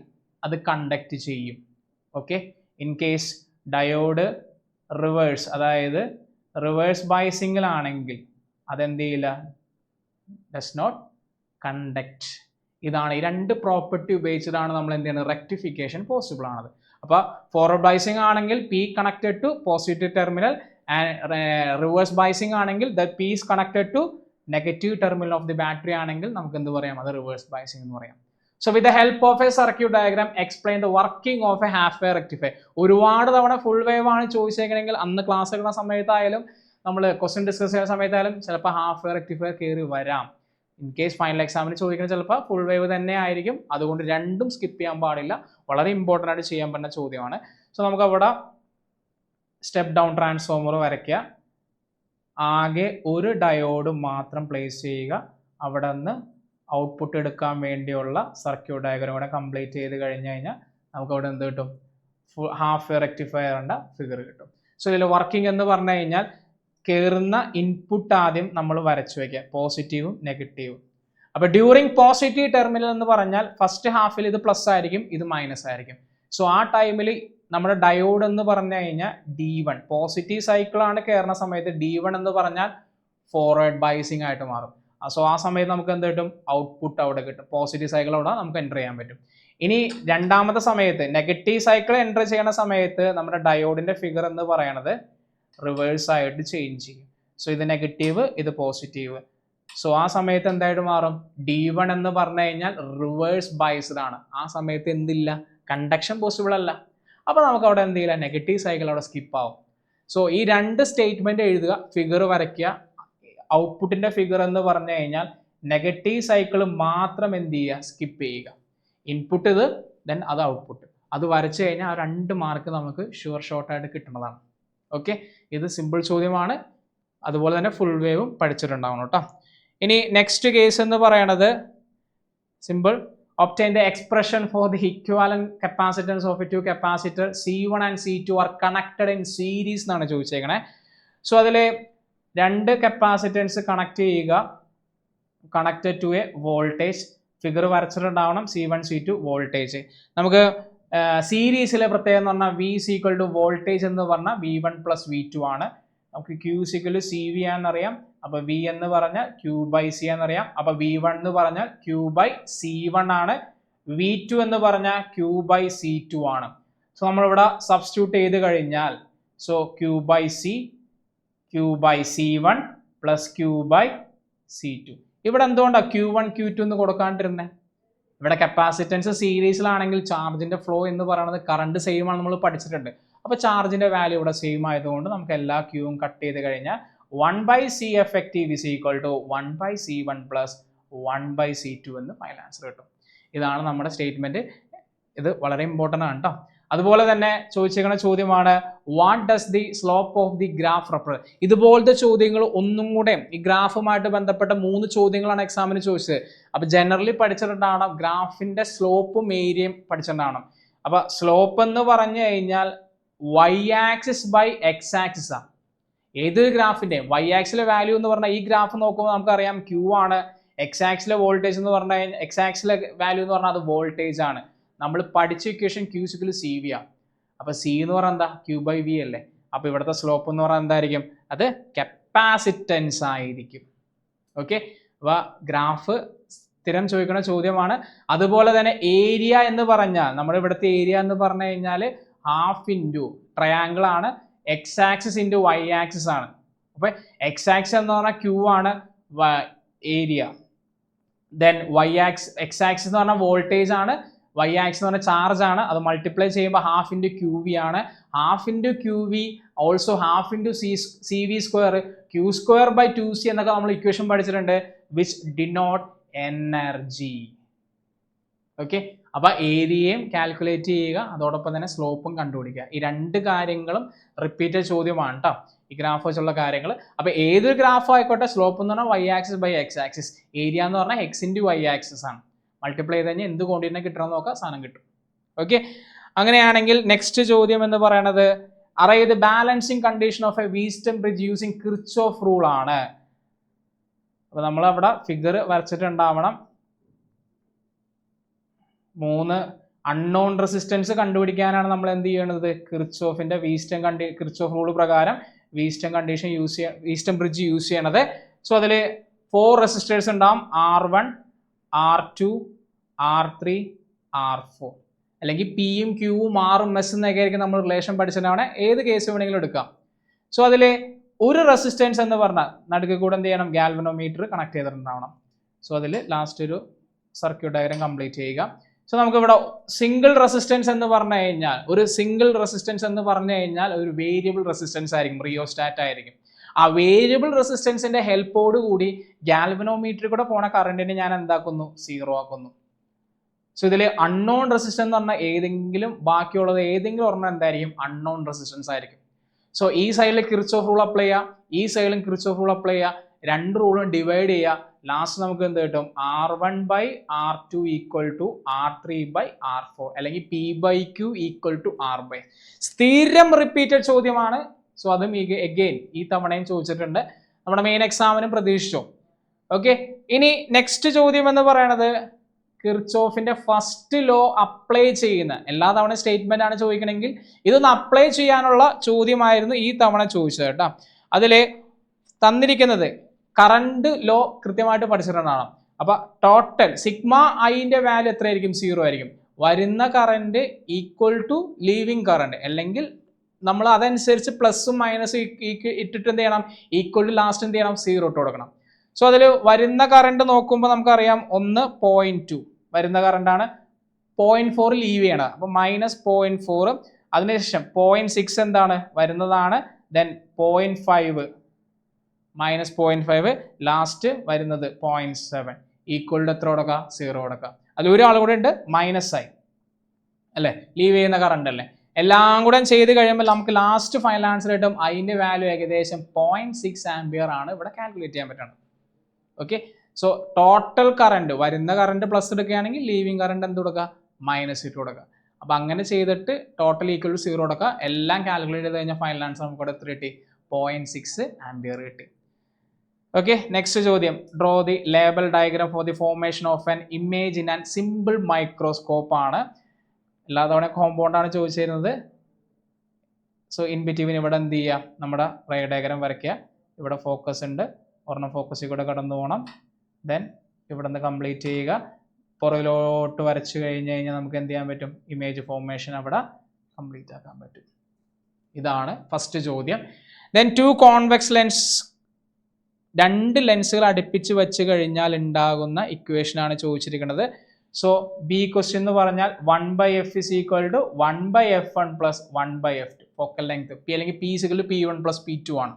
അത് കണ്ടക്ട് ചെയ്യും. Okay, in case diode reverse, അതായത് റിവേഴ്സ് ബൈസിങ്ങിലാണെങ്കിൽ അതെന്ത് ചെയ്യില്ല? Does not conduct. ഇതാണ് ഈ രണ്ട് പ്രോപ്പർട്ടി ഉപയോഗിച്ചിട്ടാണ് നമ്മൾ എന്ത് ചെയ്യുന്നത്? റെക്ടിഫിക്കേഷൻ പോസിബിൾ ആണത്. അപ്പോൾ ഫോർവേഡ് ബൈസിങ് ആണെങ്കിൽ P connected to positive terminal and reverse biasing ആണെങ്കിൽ the P is connected to negative terminal of the battery ആണെങ്കിൽ നമുക്ക് എന്ത് പറയാം? അത് റിവേഴ്സ് ബൈസിങ് എന്ന് പറയാം. So with the help of a circuit diagram explain the working of a half wave rectifier. ഒരുപാട് തവണ ഫുൾ വേവ് ആണ് ചോദിച്ചേക്കണമെങ്കിൽ അന്ന് ക്ലാസ് എടുക്കുന്ന സമയത്തായാലും നമ്മൾ ക്വസ്റ്റ്യൻ ഡിസ്കസ് ചെയ്യുന്ന സമയത്തായാലും ചിലപ്പോൾ ഹാഫ് വേവ് റെക്ടിഫയർ കയറി വരാം. ഇൻ കേസ് ഫൈനൽ എക്സാമിന് ചോദിക്കുന്നത് ചിലപ്പോൾ ഫുൾ വേവ് തന്നെ ആയിരിക്കും. അതുകൊണ്ട് രണ്ടും സ്കിപ്പ് ചെയ്യാൻ പാടില്ല. വളരെ ഇമ്പോർട്ടൻ്റ് ആയിട്ട് ചെയ്യാൻ പറ്റുന്ന ചോദ്യമാണ്. സോ നമുക്ക് അവിടെ സ്റ്റെപ്പ് ഡൗൺ ട്രാൻസ്ഫോമർ വരയ്ക്കുക. ആകെ ഒരു ഡയോഡ് മാത്രം പ്ലേസ് ചെയ്യുക. അവിടെ നിന്ന് ഔട്ട്പുട്ട് എടുക്കാൻ വേണ്ടിയുള്ള സർക്യൂട്ട് ഡയഗ്രാം കൂടെ കംപ്ലീറ്റ് ചെയ്ത് കഴിഞ്ഞ് കഴിഞ്ഞാൽ നമുക്ക് അവിടെ എന്ത് കിട്ടും? ഹാഫ് വേവ് റെക്ടിഫയറിൻ്റെ ഫിഗർ കിട്ടും. സോ ഇതിൽ വർക്കിംഗ് എന്ന് പറഞ്ഞു കഴിഞ്ഞാൽ കയറുന്ന ഇൻപുട്ട് ആദ്യം നമ്മൾ വരച്ചു വയ്ക്കുക, പോസിറ്റീവും നെഗറ്റീവും. അപ്പോൾ ഡ്യൂറിങ് പോസിറ്റീവ് ടെർമിനൽ എന്ന് പറഞ്ഞാൽ ഫസ്റ്റ് ഹാഫിൽ ഇത് പ്ലസ് ആയിരിക്കും, ഇത് മൈനസ് ആയിരിക്കും. സോ ആ ടൈമിൽ നമ്മുടെ ഡയോഡ് എന്ന് പറഞ്ഞു കഴിഞ്ഞാൽ D1 പോസിറ്റീവ് സൈക്കിളാണ് കയറുന്ന സമയത്ത് D1 എന്ന് പറഞ്ഞാൽ ഫോർവേഡ് ബൈസിങ് ആയിട്ട് മാറും. സോ ആ സമയത്ത് നമുക്ക് എന്ത് കിട്ടും? ഔട്ട്പുട്ട് അവിടെ കിട്ടും. പോസിറ്റീവ് സൈക്കിൾ അവിടെ നമുക്ക് എൻ്റർ ചെയ്യാൻ പറ്റും. ഇനി രണ്ടാമത്തെ സമയത്ത് നെഗറ്റീവ് സൈക്കിൾ എൻ്റർ ചെയ്യുന്ന സമയത്ത് നമ്മുടെ ഡയോഡിൻ്റെ ഫിഗർ എന്ന് പറയണത് റിവേഴ്സ് ആയിട്ട് ചേഞ്ച് ചെയ്യും. സോ ഇത് നെഗറ്റീവ്, ഇത് പോസിറ്റീവ്. സോ ആ സമയത്ത് എന്തായിട്ട് മാറും? D1 എന്ന് പറഞ്ഞു കഴിഞ്ഞാൽ റിവേഴ്സ് ബൈസ്ഡ് ആണ്. ആ സമയത്ത് എന്തില്ല? കണ്ടക്ഷൻ പോസിബിൾ അല്ല. അപ്പോൾ നമുക്ക് അവിടെ എന്ത് ചെയ്യില്ല? നെഗറ്റീവ് സൈക്കിൾ അവിടെ സ്കിപ്പ് ആവും. സോ ഈ രണ്ട് സ്റ്റേറ്റ്മെന്റ് എഴുതുക, ഫിഗർ വരയ്ക്കുക. ഔട്ട്പുട്ടിന്റെ ഫിഗർ എന്ന് പറഞ്ഞു കഴിഞ്ഞാൽ നെഗറ്റീവ് സൈക്കിൾ മാത്രം എന്ത് ചെയ്യുക? സ്കിപ്പ് ചെയ്യുക. ഇൻപുട്ട് ഇത്, ദെൻ അത് ഔട്ട്പുട്ട്. അത് വരച്ചു കഴിഞ്ഞാൽ ആ 2 മാർക്ക് നമുക്ക് ഷുവർ ഷോർട്ടായിട്ട് കിട്ടുന്നതാണ്. ഓക്കെ, ഇത് സിമ്പിൾ ചോദ്യമാണ്. അതുപോലെ തന്നെ ഫുൾ വേവും പഠിച്ചിട്ടുണ്ടാവണം കേട്ടോ. ഇനി നെക്സ്റ്റ് കേസ് എന്ന് പറയണത് simple. obtain the expression for the equivalent capacitance of a two capacitor C1 and C2 are connected in series എന്നാണ് ചോദിച്ചേക്കണേ. സോ അതിൽ 2 കപ്പാസിറ്റൻസ് കണക്ട് ചെയ്യുക, connected to a voltage. Figure വരച്ചിട്ടുണ്ടാവണം. C1 C2 voltage. നമുക്ക് സീരീസിലെ പ്രത്യേകത എന്ന് പറഞ്ഞാൽ V is equal to voltage എന്ന് പറഞ്ഞാൽ V1 + V2 ആണ്. നമുക്ക് Q is equal to CV ആണെന്നറിയാം. അപ്പോൾ V എന്ന് പറഞ്ഞാൽ Q/C എന്നറിയാം. അപ്പോൾ V1 എന്ന് പറഞ്ഞാൽ Q/C1 ആണ്. V2 എന്ന് പറഞ്ഞാൽ Q/C2 ആണ്. സോ നമ്മളിവിടെ സബ്സ്റ്റിറ്റ്യൂട്ട് ചെയ്ത് കഴിഞ്ഞാൽ സോ Q/C Q/C1 + Q/C2. ഇവിടെ എന്തുകൊണ്ടാണ് Q1 Q2 എന്ന് കൊടുക്കാണ്ടിരുന്നത്? ഇവിടെ കപ്പാസിറ്റൻസ് സീരീസിലാണെങ്കിൽ ചാർജിന്റെ ഫ്ലോ എന്ന് പറയുന്നത് കറണ്ട് സെയിം ആണ്, നമ്മൾ പഠിച്ചിട്ടുണ്ട്. അപ്പോൾ ചാർജിന്റെ വാല്യൂ ഇവിടെ സെയിം ആയതുകൊണ്ട് നമുക്ക് എല്ലാ ക്യൂവും കട്ട് ചെയ്ത് കഴിഞ്ഞാൽ 1/C effective is equal to 1/C1 + 1/C2 എന്ന് ഫൈനൽ ആൻസർ കിട്ടും. ഇതാണ് നമ്മുടെ സ്റ്റേറ്റ്മെന്റ്. ഇത് വളരെ ഇമ്പോർട്ടൻ്റ് ആണ് കേട്ടോ. അതുപോലെ തന്നെ ചോദിച്ചിരിക്കുന്ന ചോദ്യമാണ് what does the slope of the graph represent. ഇതുപോലത്തെ ചോദ്യങ്ങൾ ഒന്നും കൂടെ ഈ ഗ്രാഫുമായിട്ട് ബന്ധപ്പെട്ട 3 ചോദ്യങ്ങളാണ് എക്സാമിന് ചോദിച്ചത്. അപ്പോൾ ജനറലി പഠിച്ചിട്ടുണ്ടാവണം, ഗ്രാഫിന്റെ സ്ലോപ്പും ഏരിയയും പഠിച്ചിട്ടുണ്ടാവണം. അപ്പോൾ സ്ലോപ്പ് എന്ന് പറഞ്ഞു കഴിഞ്ഞാൽ y axis by x axis ആണ്. ഏതൊരു ഗ്രാഫിന്റെ y ആക്സിലെ വാല്യൂ എന്ന് പറഞ്ഞാൽ ഈ ഗ്രാഫ് നോക്കുമ്പോൾ നമുക്കറിയാം Q ആണ്, എക്സ് ആക്സിലെ വോൾട്ടേജ് എന്ന് പറഞ്ഞു കഴിഞ്ഞാൽ എക്സ് ആക്സിലെ വാല്യൂ എന്ന് പറഞ്ഞാൽ അത് വോൾട്ടേജ് ആണ്. നമ്മൾ പഠിച്ച ഇക്വേഷൻ Q = CV ആണ്. അപ്പോൾ C എന്ന് പറഞ്ഞാൽ എന്താ? Q/V അല്ലേ. അപ്പോൾ ഇവിടുത്തെ സ്ലോപ്പ് എന്ന് പറഞ്ഞാൽ എന്തായിരിക്കും? അത് കപ്പാസിറ്റൻസ് ആയിരിക്കും. ഓക്കെ, അപ്പോൾ ഗ്രാഫ് സ്ഥിരം ചോദിക്കുന്ന ചോദ്യമാണ്. അതുപോലെ തന്നെ ഏരിയ എന്ന് പറഞ്ഞാൽ നമ്മുടെ ഇവിടുത്തെ ഏരിയ എന്ന് പറഞ്ഞു കഴിഞ്ഞാൽ ഹാഫ് ഇൻറ്റു ട്രയാങ്കിൾ ആണ്, X axis into Y axis ആണ്. അപ്പോൾ എക്സ് ആക്സിസ് എന്ന് പറഞ്ഞാൽ Q ആണ് area, then Y axis X axis എന്ന് പറഞ്ഞാൽ വോൾട്ടേജ് ആണ്, വൈ ആക്സിസ് എന്ന് പറഞ്ഞാൽ ചാർജ് ആണ്. അത് മൾട്ടിപ്ലൈ ചെയ്യുമ്പോൾ ഹാഫ് ഇൻറ്റു QV ആണ്. Half into QV also half into CV², Q²/2C എന്നൊക്കെ നമ്മൾ ഇക്വേഷൻ പഠിച്ചിട്ടുണ്ട്, വിച്ച് ഡിനോട്ട് എനർജി. ഓക്കെ, അപ്പോൾ ഏരിയയും കാൽക്കുലേറ്റ് ചെയ്യുക, അതോടൊപ്പം തന്നെ സ്ലോപ്പും കണ്ടുപിടിക്കുക. ഈ രണ്ട് കാര്യങ്ങളും റിപ്പീറ്റഡ് ചോദ്യമാണ് കേട്ടോ, ഈ ഗ്രാഫ് വെച്ചുള്ള കാര്യങ്ങൾ. അപ്പോൾ ഏതൊരു ഗ്രാഫ് ആയിക്കോട്ടെ, സ്ലോപ്പ് എന്ന് പറഞ്ഞാൽ y/x ആക്സിസ്, ഏരിയ എന്ന് പറഞ്ഞാൽ x × y ആക്സിസ് ആണ്. മൾട്ടിപ്ലൈ ചെയ്ത് കഴിഞ്ഞാൽ എന്ത് കോണ്ടിനെ കിട്ടണമെന്ന് നോക്കാം, സാധനം കിട്ടും. ഓക്കെ, അങ്ങനെയാണെങ്കിൽ നെക്സ്റ്റ് ചോദ്യം എന്ന് പറയുന്നത് arrive the balancing condition of a Wheatstone bridge using Kirchhoff rule ആണ്. അപ്പോൾ നമ്മളവിടെ ഫിഗർ വരച്ചിട്ടുണ്ടാവണം. 3 അൺനോൺ റെസിസ്റ്റൻസ് കണ്ടുപിടിക്കാനാണ് നമ്മൾ എന്ത് ചെയ്യണത്? കിർച്ചോഫ് റൂൾ പ്രകാരം വീസ്റ്റം ബ്രിഡ്ജ് യൂസ് ചെയ്യണത്. സോ അതിൽ 4 റെസിസ്റ്റേഴ്സ് ഉണ്ടാവും, R1, R2, R3, R4. അല്ലെങ്കിൽ പിയും ക്യൂവും ആറും എസ് എന്നൊക്കെ ആയിരിക്കും നമ്മൾ റിലേഷൻ പഠിച്ചിട്ടാണ്, ഏത് കേസ് വേണമെങ്കിലും എടുക്കാം. സോ അതിൽ ഒരു റെസിസ്റ്റൻസ് എന്ന് പറഞ്ഞാൽ നടുക്ക് കൂടെ എന്ത് ചെയ്യണം? ഗാൽവനോമീറ്റർ കണക്ട് ചെയ്തിട്ടുണ്ടാവണം. സോ അതിൽ ലാസ്റ്റ് ഒരു സർക്യൂട്ട് ഡയഗ്രം കംപ്ലീറ്റ് ചെയ്യുക. സോ നമുക്കിവിടെ സിംഗിൾ റെസിസ്റ്റൻസ് എന്ന് പറഞ്ഞു കഴിഞ്ഞാൽ ഒരു വേരിയബിൾ റെസിസ്റ്റൻസ് ആയിരിക്കും, റിയോസ്റ്റാറ്റ് ആയിരിക്കും. ആ വേരിയബിൾ റെസിസ്റ്റൻസിന്റെ ഹെൽപ്പോട് കൂടി ഗാൽവനോമീറ്ററിൽ കൂടെ പോണ കറണ്ടിനെ ഞാൻ എന്താക്കുന്നു? 0 ആക്കുന്നു. സോ ഇതിൽ അൺനോൺ റെസിസ്റ്റൻസ് എന്ന് പറഞ്ഞാൽ ബാക്കിയുള്ളത് ഏതെങ്കിലും ഒരെണ്ണം എന്തായിരിക്കും? അൺനോൺ റെസിസ്റ്റൻസ് ആയിരിക്കും. സോ ഈ സൈഡിൽ കിർച്ചോഫ് റൂൾ അപ്ലൈ ചെയ്യുക, ഈ സൈഡിലും കിർച്ചോഫ് റൂൾ അപ്ലൈ ചെയ്യുക, രണ്ട് റൂളും ഡിവൈഡ് ചെയ്യുക. ലാസ്റ്റ് നമുക്ക് എന്ത് കിട്ടും? R1/R2 = R3/R4, അല്ലെങ്കിൽ P/Q = R/. സ്ഥിരം റിപ്പീറ്റഡ് ചോദ്യമാണ്. സോ അതും എഗെയിൻ ഈ തവണയും ചോദിച്ചിട്ടുണ്ട്, നമ്മുടെ മെയിൻ എക്സാമിനും പ്രതീക്ഷിച്ചോ. ഓക്കെ, ഇനി നെക്സ്റ്റ് ചോദ്യം എന്ന് പറയുന്നത് കിർച്ചോഫിന്റെ ഫസ്റ്റ് ലോ അപ്ലൈ ചെയ്യുന്ന, എല്ലാ തവണ സ്റ്റേറ്റ്മെന്റ് ആണ് ചോദിക്കണമെങ്കിൽ ഇതൊന്ന് അപ്ലൈ ചെയ്യാനുള്ള ചോദ്യമായിരുന്നു ഈ തവണ ചോദിച്ചത് കേട്ടോ. അതിൽ തന്നിരിക്കുന്നത് കറണ്ട് ലോ കൃത്യമായിട്ട് പഠിച്ചിട്ടുണ്ടാവണം. അപ്പൊ ടോട്ടൽ സിഗ്മ ഐന്റെ വാല്യൂ എത്രയായിരിക്കും? 0 ആയിരിക്കും. വരുന്ന current equal to leaving current, അല്ലെങ്കിൽ നമ്മൾ അതനുസരിച്ച് പ്ലസും മൈനസും ഇട്ടിട്ട് എന്ത് ചെയ്യണം? ഈക്വൽ ടു ലാസ്റ്റ് എന്ത് ചെയ്യണം? 0 ഇട്ട് കൊടുക്കണം. സോ അതിൽ വരുന്ന കറണ്ട് നോക്കുമ്പോൾ നമുക്കറിയാം 1.2 വരുന്ന കറണ്ടാണ്, 0.4 ലീവ് ചെയ്യണം. അപ്പോൾ -0.4, അതിനുശേഷം 0.6 എന്താണ് വരുന്നതാണ്, ദെൻ 0.5 -0.5, ലാസ്റ്റ് വരുന്നത് 0.7 ഈക്വൽ ടു എത്ര കൊടുക്കുക? 0 കൊടുക്കുക. അതിൽ ഒരാൾ കൂടെ ഉണ്ട് -i അല്ലേ, ലീവ് ചെയ്യുന്ന കറണ്ട് അല്ലേ. എല്ലാം കൂടെ ചെയ്ത് കഴിയുമ്പോൾ നമുക്ക് ലാസ്റ്റ് ഫൈനൽ ആൻസർ കിട്ടും. അതിൻ്റെ വാല്യൂ ഏകദേശം 0.6 ആംപിയർ ആണ് ഇവിടെ കാൽക്കുലേറ്റ് ചെയ്യാൻ പറ്റുന്നത്. ഓക്കെ, സോ ടോട്ടൽ കറണ്ട്, വരുന്ന കറണ്ട് പ്ലസ് എടുക്കുകയാണെങ്കിൽ ലീവിങ് കറണ്ട് എന്ത് കൊടുക്കുക? മൈനസ് ഇട്ട് കൊടുക്കുക. അപ്പോൾ അങ്ങനെ ചെയ്തിട്ട് ടോട്ടൽ ഈക്വൽ ടു 0 കൊടുക്കുക. എല്ലാം കാൽക്കുലേറ്റ് ചെയ്ത് കഴിഞ്ഞാൽ ഫൈനൽ ആൻസർ നമുക്ക് ഇവിടെ എത്ര കിട്ടി? 0.6 ആംപിയർ കിട്ടി. ഓക്കെ, നെക്സ്റ്റ് ചോദ്യം. Draw the label diagram for the formation of an image in and simple microscope ആണ്. എല്ലാ തവണ കോമ്പൗണ്ട് ആണ് ചോദിച്ചിരുന്നത്. സോ ഇൻ ബിറ്റ്വീൻ ഇവിടെ എന്ത് ചെയ്യുക? നമ്മുടെ റേ ഡയഗ്രാം വരയ്ക്കുക. ഇവിടെ ഫോക്കസ് ഉണ്ട്, ഒരെണ്ണം ഫോക്കസിൽ കൂടെ കടന്നു പോകണം. ദെൻ ഇവിടെ നിന്ന് കംപ്ലീറ്റ് ചെയ്യുക. പുറകിലോട്ട് വരച്ചു കഴിഞ്ഞ് നമുക്ക് എന്ത് ചെയ്യാൻ പറ്റും? ഇമേജ് ഫോർമേഷൻ അവിടെ കംപ്ലീറ്റ് ആക്കാൻ പറ്റും. ഇതാണ് ഫസ്റ്റ് ചോദ്യം. ദെൻ 2 കോൺവെക്സ് ലെൻസ്, 2 ലെൻസുകൾ അടുപ്പിച്ച് വെച്ച് കഴിഞ്ഞാൽ ഉണ്ടാകുന്ന ഇക്വേഷനാണ് ചോദിച്ചിരിക്കുന്നത്. സോ ബി ക്വസ്റ്റ്യൻ എന്ന് പറഞ്ഞാൽ 1/f = 1/f1 + 1/f2 focal length P, അല്ലെങ്കിൽ P = P1 + P2 ആണ്.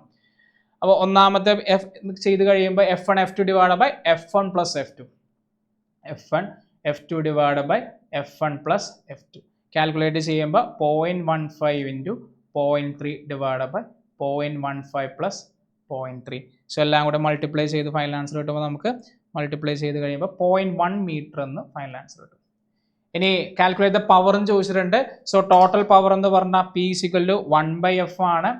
അപ്പോൾ ഒന്നാമത്തെ F ചെയ്ത് കഴിയുമ്പോൾ F1 F2 / F1 + F2, F1 F2 / F1 + F2 calculate ചെയ്യുമ്പോൾ 0.15 × 0.3 / 0.15 + 0.3. സോ എല്ലാം കൂടെ മൾട്ടിപ്ലൈ ചെയ്ത് ഫൈനൽ ആൻസർ കിട്ടുമ്പോൾ നമുക്ക് മൾട്ടിപ്ലൈ ചെയ്ത് കഴിയുമ്പോൾ 0.1 മീറ്റർ എന്ന് ഫൈനൽ ആൻസർ കിട്ടും. ഇനി കാൽക്കുലേറ്റ് ദ പവറും ചോദിച്ചിട്ടുണ്ട്. സോ ടോട്ടൽ പവർ എന്ന് പറഞ്ഞാൽ P = 1/f ആണ്.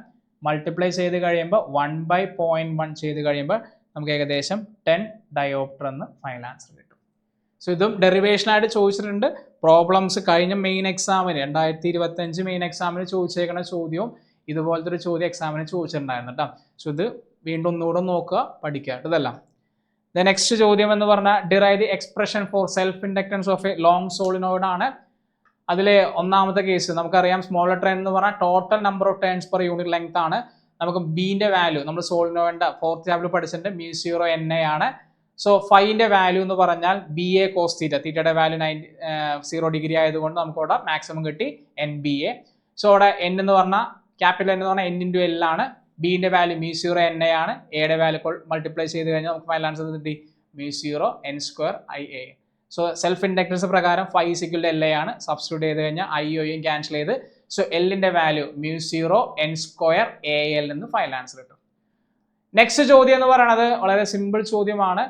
മൾട്ടിപ്ലൈ ചെയ്ത് കഴിയുമ്പോൾ 1/0.1 ചെയ്ത് കഴിയുമ്പോൾ നമുക്ക് ഏകദേശം 10 ഡയോപ്റ്റർ എന്ന് ഫൈനൽ ആൻസർ കിട്ടും. സോ ഇതും ഡെറിവേഷനായിട്ട് ചോദിച്ചിട്ടുണ്ട്. പ്രോബ്ലംസ് കഴിഞ്ഞ മെയിൻ എക്സാമിന് 2025 മെയിൻ എക്സാമിന് ചോദിച്ചേക്കുന്ന ചോദ്യവും ഇതുപോലത്തെ ഒരു ചോദ്യം എക്സാമിന് ചോദിച്ചിട്ടുണ്ടായിരുന്നു കേട്ടോ. സോ ഇത് വീണ്ടും ഒന്നുകൂടെ നോക്കുക, പഠിക്കുക. ഇതെല്ലാം നെക്സ്റ്റ് ചോദ്യം എന്ന് പറഞ്ഞാൽ derive the expression for self inductance of A long solenoid ആണ്. അതിലെ ഒന്നാമത്തെ കേസ് നമുക്കറിയാം, സ്മോളർ ട്രെയിൻ എന്ന് പറഞ്ഞാൽ total number of turns per unit length ആണ്. നമുക്ക് ബിന്റെ വാല്യൂ നമ്മൾ സോളിനോയിഡിന്റെ 4th ചാപ്റ്റർ പഠിച്ചിട്ടുണ്ട്, μ0 ആണ്. സോ ഫൈന്റെ വാല്യൂ എന്ന് പറഞ്ഞാൽ BA cos θ, തീറ്റയുടെ വാല്യൂ 0 ഡിഗ്രി ആയതുകൊണ്ട് നമുക്ക് ഇവിടെ മാക്സിമം കിട്ടി NBA. സോ അവിടെ N എന്ന് പറഞ്ഞാൽ ക്യാപിറ്റൽ N എന്ന് പറഞ്ഞാൽ N × L ആണ്. ബിന്റെ വാല്യൂ μ0 ആണ്. എയുടെ വാല്യൂ മൾട്ടിപ്ലൈ ചെയ്ത് കഴിഞ്ഞാൽ നമുക്ക് ഫൈനൽ ആൻസർ കിട്ടി μ0 n² IA. So self inductance പ്രകാരം φ = LA ആണ്. സബ്സ്റ്റിറ്റ്യൂട്ട് ചെയ്ത് കഴിഞ്ഞാൽ IOയും ക്യാൻസൽ ചെയ്ത് സോ എല്ലിന്റെ വാല്യൂ μ0 n² AL എന്ന് ഫൈനൽ ആൻസർ കിട്ടും. നെക്സ്റ്റ് ചോദ്യം എന്ന് പറയുന്നത് വളരെ സിമ്പിൾ ചോദ്യമാണ്,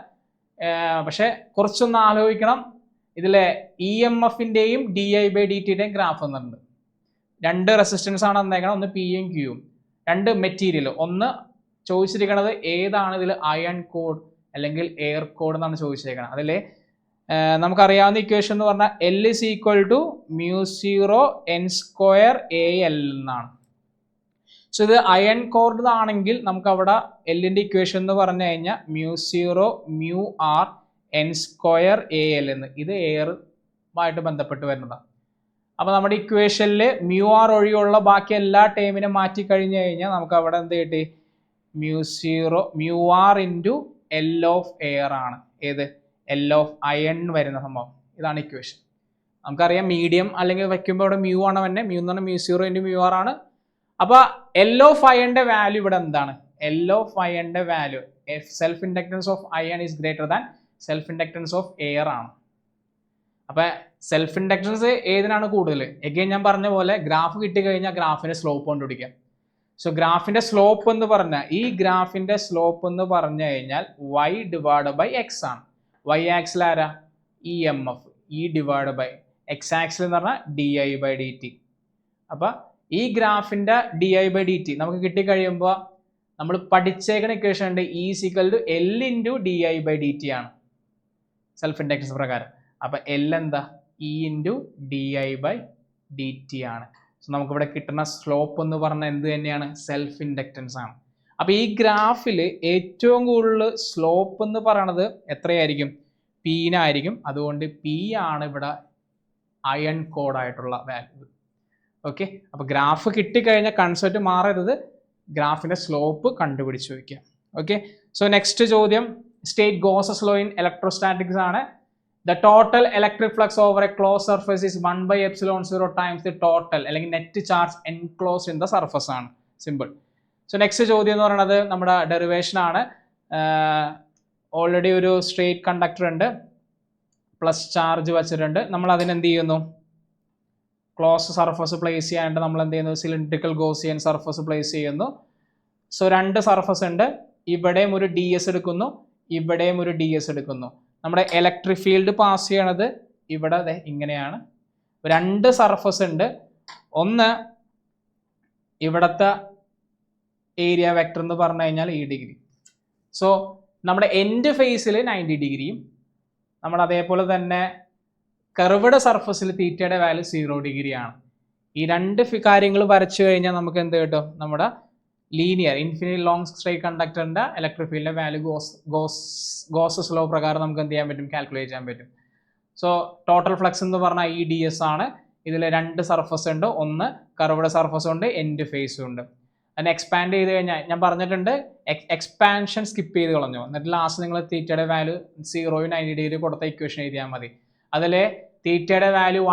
പക്ഷെ കുറച്ചൊന്ന് ആലോചിക്കണം. ഇതിലെ EMFന്റെയും DI/dt ഗ്രാഫ് തന്നിട്ടുണ്ട്. 2 റെസിസ്റ്റൻസ് ആണ് തന്നേക്കണം, ഒന്ന് P യും Q യും. 2 മെറ്റീരിയൽ. ഒന്ന് ചോദിച്ചിരിക്കുന്നത് ഏതാണ് ഇതിൽ അയൺ കോഡ് അല്ലെങ്കിൽ എയർ കോഡ് എന്നാണ് ചോദിച്ചേക്കുന്നത്. അതിൽ നമുക്കറിയാവുന്ന ഇക്വേഷൻ എന്ന് പറഞ്ഞാൽ L = μ0 n² AL എന്നാണ്. സോ ഇത് അയൺ കോർഡ് ആണെങ്കിൽ നമുക്ക് അവിടെ എല്ലിന്റെ ഇക്വേഷൻ എന്ന് പറഞ്ഞു കഴിഞ്ഞാൽ μ0 μr n² AL എന്ന്. ഇത് എയറുമായിട്ട് ബന്ധപ്പെട്ട് വരുന്നതാണ്. അപ്പോൾ നമ്മുടെ ഇക്വേഷനിൽ μr ഒഴിയുള്ള ബാക്കി എല്ലാ ടേമിനെ മാറ്റി കഴിഞ്ഞു കഴിഞ്ഞാൽ നമുക്ക് അവിടെ എന്ത് കിട്ടി? μr × L of air ആണ്. ഏത്? L of iron വരുന്ന സംഭവം. ഇതാണ് ഇക്വേഷൻ. നമുക്കറിയാം മീഡിയം അല്ലെങ്കിൽ വയ്ക്കുമ്പോൾ ഇവിടെ μ ആണ് തന്നെ. μ എന്ന് പറഞ്ഞാൽ μ0 × μr ആണ്. അപ്പോൾ L of ironന്റെ വാല്യൂ ഇവിടെ എന്താണ്? L of ironന്റെ value self inductance of iron is greater than self inductance of air ആണ്. അപ്പോൾ സെൽഫ് ഇൻഡക്റ്റൻസ് ഏതിനാണ് കൂടുതൽ? എഗെയിൻ ഞാൻ പറഞ്ഞ പോലെ ഗ്രാഫ് കിട്ടിക്കഴിഞ്ഞാൽ ഗ്രാഫിന്റെ സ്ലോപ്പ് കണ്ടുപിടിക്കാം. സോ ഗ്രാഫിന്റെ സ്ലോപ്പ് എന്ന് പറഞ്ഞാൽ ഈ ഗ്രാഫിന്റെ സ്ലോപ്പ് എന്ന് പറഞ്ഞു കഴിഞ്ഞാൽ y/x ആണ്. y ആക്സിൽ ആരാ? EMF. E/, x ആക്സിൽ എന്ന് പറഞ്ഞാൽ DI/dt. അപ്പൊ ഈ ഗ്രാഫിന്റെ DI/dt നമുക്ക് കിട്ടിക്കഴിയുമ്പോൾ നമ്മൾ പഠിച്ചേക്കുന്ന ഇക്വേഷൻ ഉണ്ട് E = L × DI/dt ആണ് സെൽഫ് ഇൻഡക്റ്റൻസ് പ്രകാരം. അപ്പൊ L എന്താ? E × DI/dt ആണ്. സോ നമുക്കിവിടെ കിട്ടുന്ന സ്ലോപ്പ് എന്ന് പറഞ്ഞാൽ എന്ത് തന്നെയാണ്? സെൽഫ് ഇൻഡക്റ്റൻസ് ആണ്. അപ്പൊ ഈ ഗ്രാഫിൽ ഏറ്റവും കൂടുതൽ സ്ലോപ്പ് എന്ന് പറയുന്നത് എത്രയായിരിക്കും? P-നായിരിക്കും. അതുകൊണ്ട് P ആണ് ഇവിടെ അയൺ കോഡായിട്ടുള്ള വാല്യൂ. ഓക്കെ, അപ്പൊ ഗ്രാഫ് കിട്ടിക്കഴിഞ്ഞാൽ കൺസെപ്റ്റ് മാറരുത്, ഗ്രാഫിന്റെ സ്ലോപ്പ് കണ്ടുപിടിച്ച് വയ്ക്കുക. ഓക്കെ, സോ നെക്സ്റ്റ് ചോദ്യം state Gauss's law in electrostatics ആണ്. The total electric flux over a closed surface is 1/ε0 times the total അല്ലെങ്കിൽ net charge enclosed in the surface ആണ്. സിമ്പിൾ. സോ നെക്സ്റ്റ് ചോദ്യം എന്ന് പറയുന്നത് നമ്മുടെ ഡെറിവേഷൻ ആണ്. ഓൾറെഡി ഒരു സ്ട്രേറ്റ് കണ്ടക്ടർ ഉണ്ട്, പ്ലസ് ചാർജ് വെച്ചിട്ടുണ്ട്. നമ്മൾ അതിനെന്ത് ചെയ്യുന്നു? ക്ലോസ് സർഫസ് പ്ലേസ് ചെയ്യാനായിട്ട് നമ്മൾ എന്ത് ചെയ്യുന്നു? സിലിണ്ടറിക്കൽ ഗോസിയൻ സർഫസ് പ്ലേസ് ചെയ്യുന്നു. സോ 2 സർഫസ് ഉണ്ട്. ഇവിടെയും ഒരു DS എടുക്കുന്നു, ഇവിടെയും ഒരു DS എടുക്കുന്നു. നമ്മുടെ ഇലക്ട്രിക് ഫീൽഡ് പാസ് ചെയ്യണത് ഇവിടെ ഇങ്ങനെയാണ്. 2 സർഫസ് ഉണ്ട്. ഒന്ന് ഇവിടത്തെ ഏരിയ വെക്ടർ എന്ന് പറഞ്ഞു കഴിഞ്ഞാൽ ഈ ഡിഗ്രി. സോ നമ്മുടെ എൻഡ് ഫേസിൽ 90 ഡിഗ്രിയും നമ്മൾ അതേപോലെ തന്നെ കർവ്ഡ് സർഫസിൽ തീറ്റയുടെ വാല്യൂ 0 ഡിഗ്രിയാണ്. ഈ 2 കാര്യങ്ങൾ വരച്ചു കഴിഞ്ഞാൽ നമുക്ക് എന്ത് കിട്ടും? നമ്മുടെ ലീനിയർ ഇൻഫിനിറ്റ് ലോങ് സ്ട്രേറ്റ് കണ്ടക്ടറിന്റെ ഇലക്ട്രിക് ഫീൽഡിന്റെ വാല്യൂ ഗോസസ് ലോ പ്രകാരം നമുക്ക് എന്ത് ചെയ്യാൻ പറ്റും? കാൽക്കുലേറ്റ് ചെയ്യാൻ പറ്റും. സോ ടോട്ടൽ ഫ്ലക്സ് എന്ന് പറഞ്ഞാൽ ഈ DS ആണ്. ഇതിൽ 2 സർഫസ് ഉണ്ട്, ഒന്ന് കർവ്ഡ് സർഫസ് ഉണ്ട്, എൻഡ് ഫേസും ഉണ്ട്. അതിനെ എക്സ്പാൻഡ് ചെയ്ത് കഴിഞ്ഞാൽ ഞാൻ പറഞ്ഞിട്ടുണ്ട് എക്സ്പാൻഷൻ സ്കിപ്പ് ചെയ്ത് കളഞ്ഞു. എന്നിട്ട് ലാസ്റ്റ് നിങ്ങൾ തീറ്റയുടെ വാല്യൂ 0 90 ഡിഗ്രി കൊടുത്ത ഇക്വേഷൻ എഴുതിയാൽ മതി. അതിൽ തീറ്റയുടെ വാല്യൂ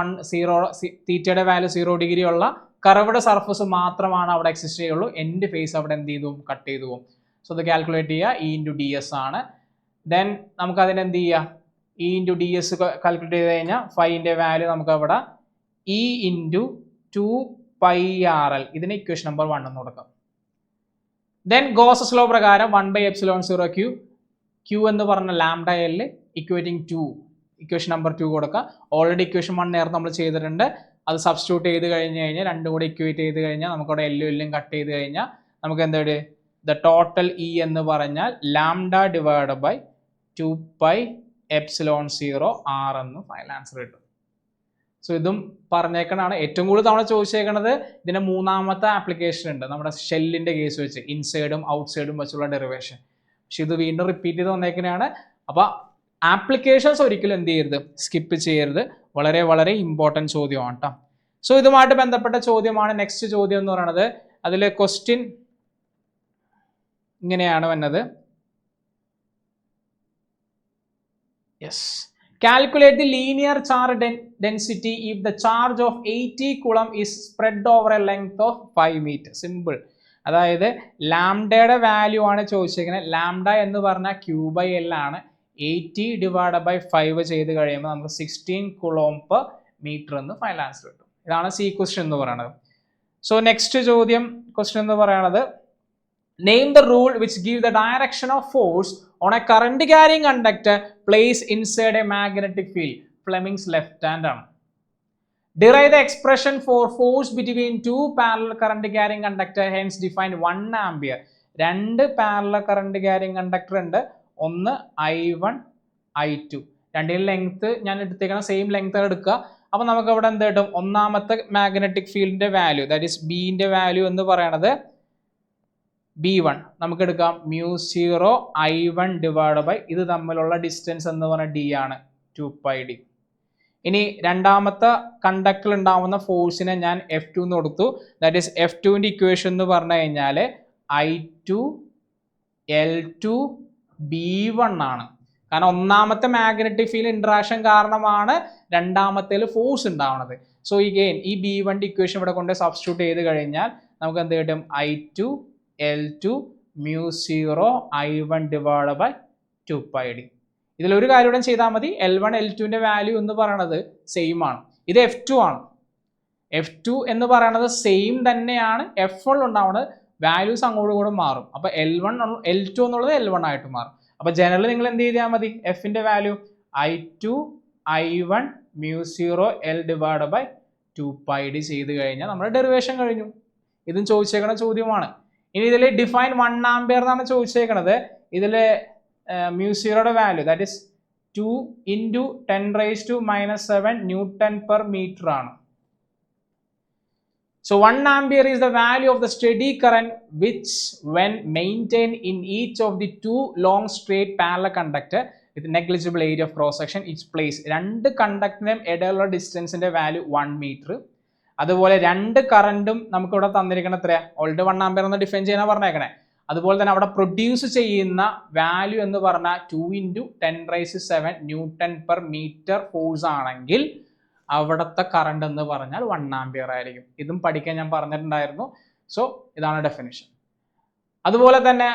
0 ഡിഗ്രി ഉള്ള കർവ്ഡ് സർഫസ് മാത്രമാണ് അവിടെ എക്സിസ്റ്റ് ചെയ്യുള്ളൂ. എൻഡ് ഫേസ് അവിടെ എന്ത് ചെയ്തു? കട്ട് ചെയ്തു പോകും. സോ അത് കാൽക്കുലേറ്റ് ചെയ്യുക. E × DS ആണ്. ദെൻ നമുക്ക് അതിന് എന്ത് ചെയ്യുക? E × DS കാൽക്കുലേറ്റ് ചെയ്ത് കഴിഞ്ഞാൽ ഫൈൻ്റെ വാല്യൂ നമുക്ക് അവിടെ E × 2πRL. ഇതിന് ഇക്വേഷൻ നമ്പർ 1 എന്ന് കൊടുക്കാം. ദെൻ ഗോസസ് ലോ പ്രകാരം 1/ε0 Q എന്ന് പറഞ്ഞ λL ഇക്വേറ്റിംഗ് 2 ഇക്വേഷൻ നമ്പർ 2 കൊടുക്കുക. ഓൾറെഡി ഇക്വേഷൻ 1 നേരത്തെ നമ്മൾ ചെയ്തിട്ടുണ്ട്. അത് സബ്സ്റ്റിറ്റ്യൂട്ട് ചെയ്ത് കഴിഞ്ഞ് കഴിഞ്ഞാൽ 2 കൂടെ ഇക്വേറ്റ് ചെയ്ത് കഴിഞ്ഞാൽ നമുക്കവിടെ L കട്ട് ചെയ്ത് കഴിഞ്ഞാൽ നമുക്ക് എന്താ ദ ടോട്ടൽ ഇ എന്ന് പറഞ്ഞാൽ ലാംഡ ഡിവൈഡ് ബൈ 2πε0 r എന്ന് ഫൈനൽ ആൻസർ കിട്ടും. സോ ഇതും പറഞ്ഞേക്കണാണ്. ഏറ്റവും കൂടുതൽ തവണ ചോദിച്ചേക്കണത് ഇതിന്റെ മൂന്നാമത്തെ ആപ്ലിക്കേഷൻ ഉണ്ട്, നമ്മുടെ ഷെല്ലിന്റെ കേസ് വെച്ച് ഇൻസൈഡും ഔട്ട്സൈഡും വെച്ചുള്ള ഡെറിവേഷൻ. പക്ഷെ ഇത് വീണ്ടും റിപ്പീറ്റ് ചെയ്ത് വന്നേക്കണാണ്. അപ്പൊ ആപ്ലിക്കേഷൻസ് ഒരിക്കലും എന്ത് ചെയ്യരുത്, സ്കിപ്പ് ചെയ്യരുത്. വളരെ വളരെ ഇമ്പോർട്ടൻറ്റ് ചോദ്യമാണ് കേട്ടോ. സോ ഇതുമായിട്ട് ബന്ധപ്പെട്ട ചോദ്യമാണ് നെക്സ്റ്റ് ചോദ്യം എന്ന് പറയുന്നത്. അതിൽ ക്വസ്റ്റ്യൻ ഇങ്ങനെയാണ് വന്നത്. Yes, calculate the linear charge density if the charge of 80 coulomb is spread over a length of 5 meters. Simple. അതായത് ലാംഡയുടെ വാല്യൂ ആണ് ചോദിച്ചിരിക്കുന്നത്. ലാംഡ എന്ന് പറഞ്ഞാൽ Q/L ആണ്. 80 ഡിവൈഡ് ബൈ 5 ചെയ്ത് കഴിയുമ്പോൾ നമുക്ക് 16 coulomb per meter എന്ന് ഫൈനൽ ആൻസർ കിട്ടും. ഇതാണ് സി ക്വസ്റ്റ്യൻ എന്ന് പറയുന്നത്. സോ നെക്സ്റ്റ് ക്വസ്റ്റ്യൻ എന്ന് പറയുന്നത്, name the rule which gives the direction of force on a current carrying conductor placed inside a magnetic field. Fleming's left hand ആണ്. Derive the expression for force between two parallel current carrying conductor, hence define 1 ampere. രണ്ട് parallel current carrying conductor ഉണ്ട്, ഒന്ന് I1 I2. രണ്ടിന്റെ length ഞാൻ എടുത്തേക്കണം, same length എടുക്കുക. അപ്പൊ നമുക്ക് അവിടെ എന്ത് കിട്ടും, ഒന്നാമത്തെ മാഗ്നറ്റിക് ഫീൽഡിന്റെ വാല്യൂ ദാറ്റ് ഈസ് ബിന്റെ വാല്യൂ എന്ന് പറയുന്നത് B1 നമുക്ക് എടുക്കാം μ0 I1 ഡിവൈഡ് ബൈ ഇത് തമ്മിലുള്ള ഡിസ്റ്റൻസ് എന്ന് പറയുന്നത് D ആണ്, 2πd. ഇനി രണ്ടാമത്തെ കണ്ടക്ടറിൽ ഉണ്ടാവുന്ന ഫോഴ്സിനെ ഞാൻ F2 എന്ന് കൊടുത്തു. ദാറ്റ് ഈസ് F2ന്റെ ഇക്വേഷൻ എന്ന് പറഞ്ഞു കഴിഞ്ഞാൽ I2 L2 B1 ആണ്. കാരണം ഒന്നാമത്തെ മാഗ്നറ്റിക് ഫീൽഡ് ഇൻട്രാക്ഷൻ കാരണമാണ് രണ്ടാമത്തേൽ ഫോഴ്സ് ഉണ്ടാവുന്നത്. സോ ഇഗെയിൻ ഈ B1ന്റെ ഇക്വേഷൻ ഇവിടെ കൊണ്ട് സബ്സ്റ്റിറ്റ്യൂട്ട് ചെയ്ത് കഴിഞ്ഞാൽ നമുക്ക് എന്ത് കിട്ടും, I2 L2 μ0 I1 divide by 2πd. ഇതിലൊരു കാര്യം കൂടെ ചെയ്താൽ മതി, L1 L2ന്റെ വാല്യൂ എന്ന് പറയുന്നത് സെയിം ആണ്. ഇത് F2 ആണ്. F2 എന്ന് പറയുന്നത് സെയിം തന്നെയാണ്, F1 ഉണ്ടാവുന്നത്, വാല്യൂസ് അങ്ങോട്ടും കൂടെ മാറും. അപ്പൊ L2 എന്നുള്ളത് L1 ആയിട്ട് മാറും. അപ്പൊ ജനറലി നിങ്ങൾ എന്ത് ചെയ്താൽ മതി, എഫിന്റെ value I2 I1 μ0 L divide by 2πd ചെയ്ത് കഴിഞ്ഞാൽ നമ്മുടെ ഡെറിവേഷൻ കഴിഞ്ഞു. ഇതും ചോദിച്ചേക്കണ ചോദ്യമാണ്. ഇനി ഇതിൽ ഡിഫൈൻ 1 ആംപിയർ എന്നാണ് ചോദിച്ചേക്കണത്. ഇതിൽ μ0യുടെ value that is 2 × 10⁻⁻⁷ newton per metre ആണ്. So 1 ampere is the value of the steady current which when maintained in each of the two long straight parallel conductor with negligible area of cross section each place. രണ്ട് കണ്ടക്ടറിനും ഇടയിലുള്ള ഡിസ്റ്റൻസിന്റെ value 1 metre. അതുപോലെ രണ്ട് കറണ്ടും നമുക്ക് ഇവിടെ തന്നിരിക്കണം എത്രയാ, already 1 ampere എന്ന് define ചെയ്യാൻ പറഞ്ഞേക്കണേ. അതുപോലെ തന്നെ അവിടെ പ്രൊഡ്യൂസ് ചെയ്യുന്ന വാല്യൂ എന്ന് പറഞ്ഞാൽ 2 × 10⁻⁷ ന്യൂട്ടൺ പെർ മീറ്റർ ഫോഴ്സ് ആണെങ്കിൽ അവിടുത്തെ കറണ്ട് എന്ന് പറഞ്ഞാൽ 1 ആംപിയർ ആയിരിക്കും. ഇതും പഠിക്കാൻ ഞാൻ പറഞ്ഞിട്ടുണ്ടായിരുന്നു. സോ ഇതാണ് ഡെഫിനിഷൻ. അതുപോലെ തന്നെ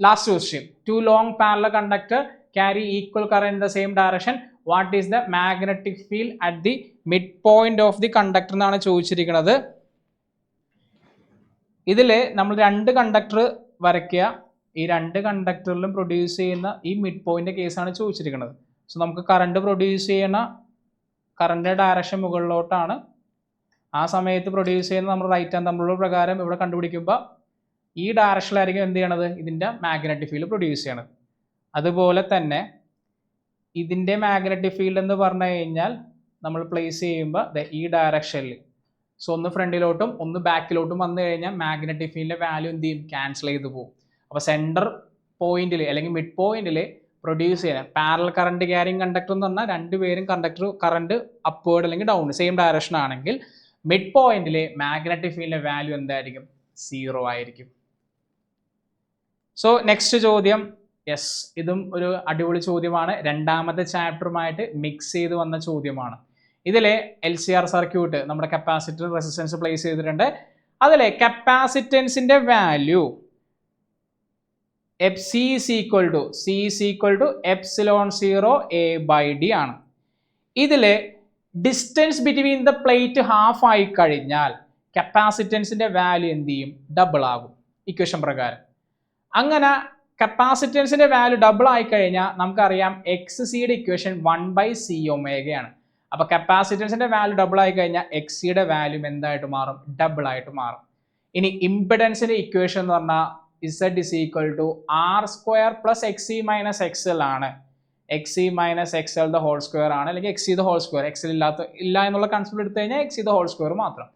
last question, 2 long parallel conductor carry equal current in the same direction. What is the magnetic field at the midpoint of the conductor എന്നാണ് ചോദിച്ചിരിക്കുന്നത്. ഇതിൽ നമ്മൾ രണ്ട് കണ്ടക്ടർ വരയ്ക്കുക. ഈ രണ്ട് കണ്ടക്ടറിലും പ്രൊഡ്യൂസ് ചെയ്യുന്ന ഈ മിഡ് പോയിന്റ് കേസാണ് ചോദിച്ചിരിക്കുന്നത്. സോ നമുക്ക് കറണ്ട് പ്രൊഡ്യൂസ് ചെയ്യുന്ന കറണ്ടിൻ്റെ ഡയറക്ഷൻ മുകളിലോട്ടാണ്. ആ സമയത്ത് പ്രൊഡ്യൂസ് ചെയ്യുന്ന നമ്മൾ റൈറ്റ് ഹാൻഡ് തമ്മിലുള്ള പ്രകാരം ഇവിടെ കണ്ടുപിടിക്കുമ്പോൾ ഈ ഡയറക്ഷനിലായിരിക്കും എന്ത് ചെയ്യണത്, ഇതിൻ്റെ മാഗ്നറ്റിക് ഫീൽഡ് പ്രൊഡ്യൂസ് ചെയ്യണത്. അതുപോലെ തന്നെ ഇതിൻ്റെ മാഗ്നറ്റിക് ഫീൽഡ് എന്ന് പറഞ്ഞു കഴിഞ്ഞാൽ നമ്മൾ പ്ലേസ് ചെയ്യുമ്പോൾ ഈ ഡയറക്ഷനിൽ, സോ ഒന്ന് ഫ്രണ്ടിലോട്ടും ഒന്ന് ബാക്കിലോട്ടും വന്നു കഴിഞ്ഞാൽ മാഗ്നറ്റിക് ഫീൽഡിൻ്റെ വാല്യൂ എന്ത് ചെയ്യും, ക്യാൻസൽ ചെയ്ത് പോകും. അപ്പോൾ സെൻറ്റർ പോയിന്റിൽ അല്ലെങ്കിൽ മിഡ് പോയിന്റിൽ പ്രൊഡ്യൂസ് ചെയ്യുന്ന പാരലൽ കറണ്ട് ക്യാരിങ് കണ്ടക്ടർ എന്ന് പറഞ്ഞാൽ രണ്ടുപേരും കറണ്ട് അപ്വേർഡ് അല്ലെങ്കിൽ ഡൗൺ സെയിം ഡയറക്ഷൻ ആണെങ്കിൽ മിഡ് പോയിന്റിലെ മാഗ്നറ്റിക് ഫീൽഡിന്റെ വാല്യൂ എന്തായിരിക്കും, 0 ആയിരിക്കും. സോ നെക്സ്റ്റ് ചോദ്യം, യെസ്, ഇതും ഒരു അടിപൊളി ചോദ്യമാണ്. രണ്ടാമത്തെ ചാപ്റ്ററുമായിട്ട് മിക്സ് ചെയ്ത് വന്ന ചോദ്യമാണ്. ഇതിലെ LCR സർക്യൂട്ട് നമ്മുടെ കപ്പാസിറ്റർ റെസിസ്റ്റൻസ് പ്ലേസ് ചെയ്തിട്ടുണ്ട്. അതിലെ കപ്പാസിറ്റൻസിന്റെ value C is equal to ε0 A/d ആണ്. ഇതിൽ distance between the plate half ആയി കഴിഞ്ഞാൽ കപ്പാസിറ്റൻസിന്റെ വാല്യൂ എന്ത് ചെയ്യും, ഡബിൾ ആകും ഇക്വേഷൻ പ്രകാരം. അങ്ങനെ കപ്പാസിറ്റൻസിന്റെ വാല്യൂ ഡബിൾ ആയി കഴിഞ്ഞാൽ നമുക്കറിയാം XCയുടെ ഇക്വേഷൻ 1/C⍵ ആണ്. അപ്പൊ കപ്പാസിറ്റൻസിന്റെ വാല്യൂ ഡബിൾ ആയി കഴിഞ്ഞാൽ XCയുടെ വാല്യൂ എന്തായിട്ട് മാറും, ഡബിൾ ആയിട്ട് മാറും. ഇനി ഇംപെഡൻസിന്റെ ഇക്വേഷൻ എന്ന് പറഞ്ഞാൽ Z is equal to R square plus XC minus XL ആണ്. XC minus XL the whole square ആണ്, അല്ലെങ്കിൽ XC the whole square. XL ഇല്ല എന്നുള്ള കൺസെപ്റ്റ് എടുത്തു കഴിഞ്ഞാൽ XC the whole square മാത്രം.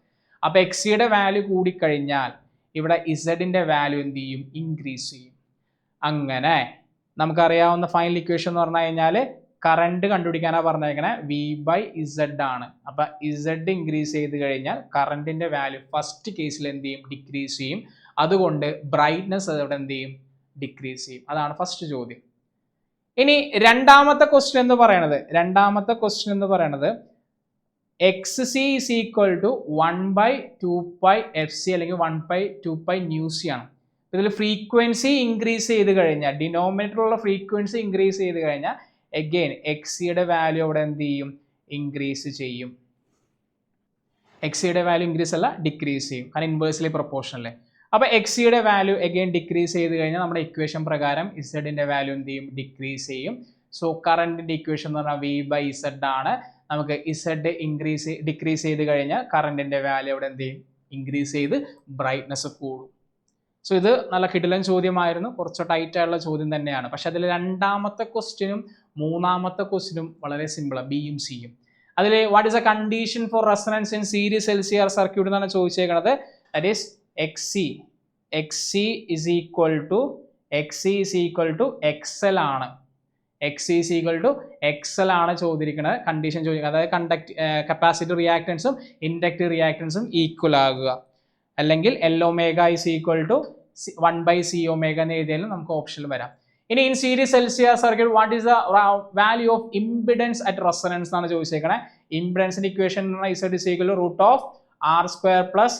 അപ്പോൾ XCയുടെ വാല്യൂ കൂടിക്കഴിഞ്ഞാൽ ഇവിടെ Zന്റെ വാല്യൂ എന്ത് ചെയ്യും? ഇൻക്രീസ് ചെയ്യും. അങ്ങനെ നമുക്കറിയാവുന്ന ഫൈനൽ ഇക്വേഷൻ എന്ന് പറഞ്ഞു കഴിഞ്ഞാൽ കറണ്ട് കണ്ടുപിടിക്കാനാണ് പറഞ്ഞേക്കണേ, V/Z ആണ്. അപ്പം Z ഇൻക്രീസ് ചെയ്ത് കഴിഞ്ഞാൽ കറണ്ടിന്റെ വാല്യൂ ഫസ്റ്റ് കേസിൽ എന്ത് ചെയ്യും? ഡിക്രീസ് ചെയ്യും. അതുകൊണ്ട് ബ്രൈറ്റ്നസ് അതോടെ എന്ത് ചെയ്യും? ഡിക്രീസ് ചെയ്യും. അതാണ് ഫസ്റ്റ് ചോദ്യം. ഇനി രണ്ടാമത്തെ ക്വസ്റ്റ്യൻ എന്ന് പറയുന്നത് XC is equal to 1/2πfc അല്ലെങ്കിൽ 1/2π/µc ആണ്. ഇതിൽ ഫ്രീക്വൻസി ഇൻക്രീസ് ചെയ്ത് കഴിഞ്ഞാൽ, ഡിനോമിനേറ്ററിലുള്ള ഫ്രീക്വൻസി ഇൻക്രീസ് ചെയ്ത് കഴിഞ്ഞാൽ അഗെയിൻ XCയുടെ വാല്യൂ അവിടെ എന്ത് ചെയ്യും? ഇൻക്രീസ് ചെയ്യും. XCയുടെ വാല്യൂ ഇൻക്രീസ് അല്ല, ഡിക്രീസ് ചെയ്യും. കാരണം ഇൻവേഴ്സ്ലി പ്രൊപ്പോർഷണൽ. അപ്പോൾ XCയുടെ വാല്യൂ അഗെയിൻ ഡിക്രീസ് ചെയ്ത് കഴിഞ്ഞാൽ നമ്മുടെ ഇക്വേഷൻ പ്രകാരം Zന്റെ വാല്യൂ എന്ത് ചെയ്യും? ഡിക്രീസ് ചെയ്യും. സോ കറണ്ടിന്റെ ഇക്വേഷൻ എന്ന് പറഞ്ഞാൽ V/Z ആണ്. നമുക്ക് Z ഡിക്രീസ് ചെയ്ത് കഴിഞ്ഞാൽ കറണ്ടിന്റെ വാല്യൂ അവിടെ എന്ത് ചെയ്യും? ഇൻക്രീസ് ചെയ്ത് ബ്രൈറ്റ്നസ് കൂടും. സോ ഇത് നല്ല കിടിലൻ ചോദ്യമായിരുന്നു, കുറച്ച് ടൈറ്റ് ആയിട്ടുള്ള ചോദ്യം തന്നെയാണ്. പക്ഷെ അതിൽ രണ്ടാമത്തെ ക്വസ്റ്റ്യനും മൂന്നാമത്തെ ക്വസ്റ്റ്യനും വളരെ സിമ്പിളാണ്, ബിയും സിയും. അതിൽ what is a condition for resonance in series LCR circuit എന്നാണ് ചോദിച്ചേക്കുന്നത്. That is XC is equal to XL ആണ്. XC is equal to XL ആണ് ചോദിച്ചിരിക്കുന്നത്, കണ്ടീഷൻ ചോദിക്കുന്നത്. അതായത് കപ്പാസിറ്റർ റിയാക്ടൻസും ഇൻഡക്റ്റീവ് റിയാക്ടൻസും ഈക്വൽ ആകുക, അല്ലെങ്കിൽ L omega is equal to 1/C omega എന്ന് എഴുതിയാലും നമുക്ക് ഓപ്ഷനിൽ വരാം. ഇനി in series LCR circuit what is the value of impedance at resonance എന്നാണ് ചോദിച്ചേക്കുന്നത്. ഇംപിഡൻസിന്റെ equation Z is equal to √R² plus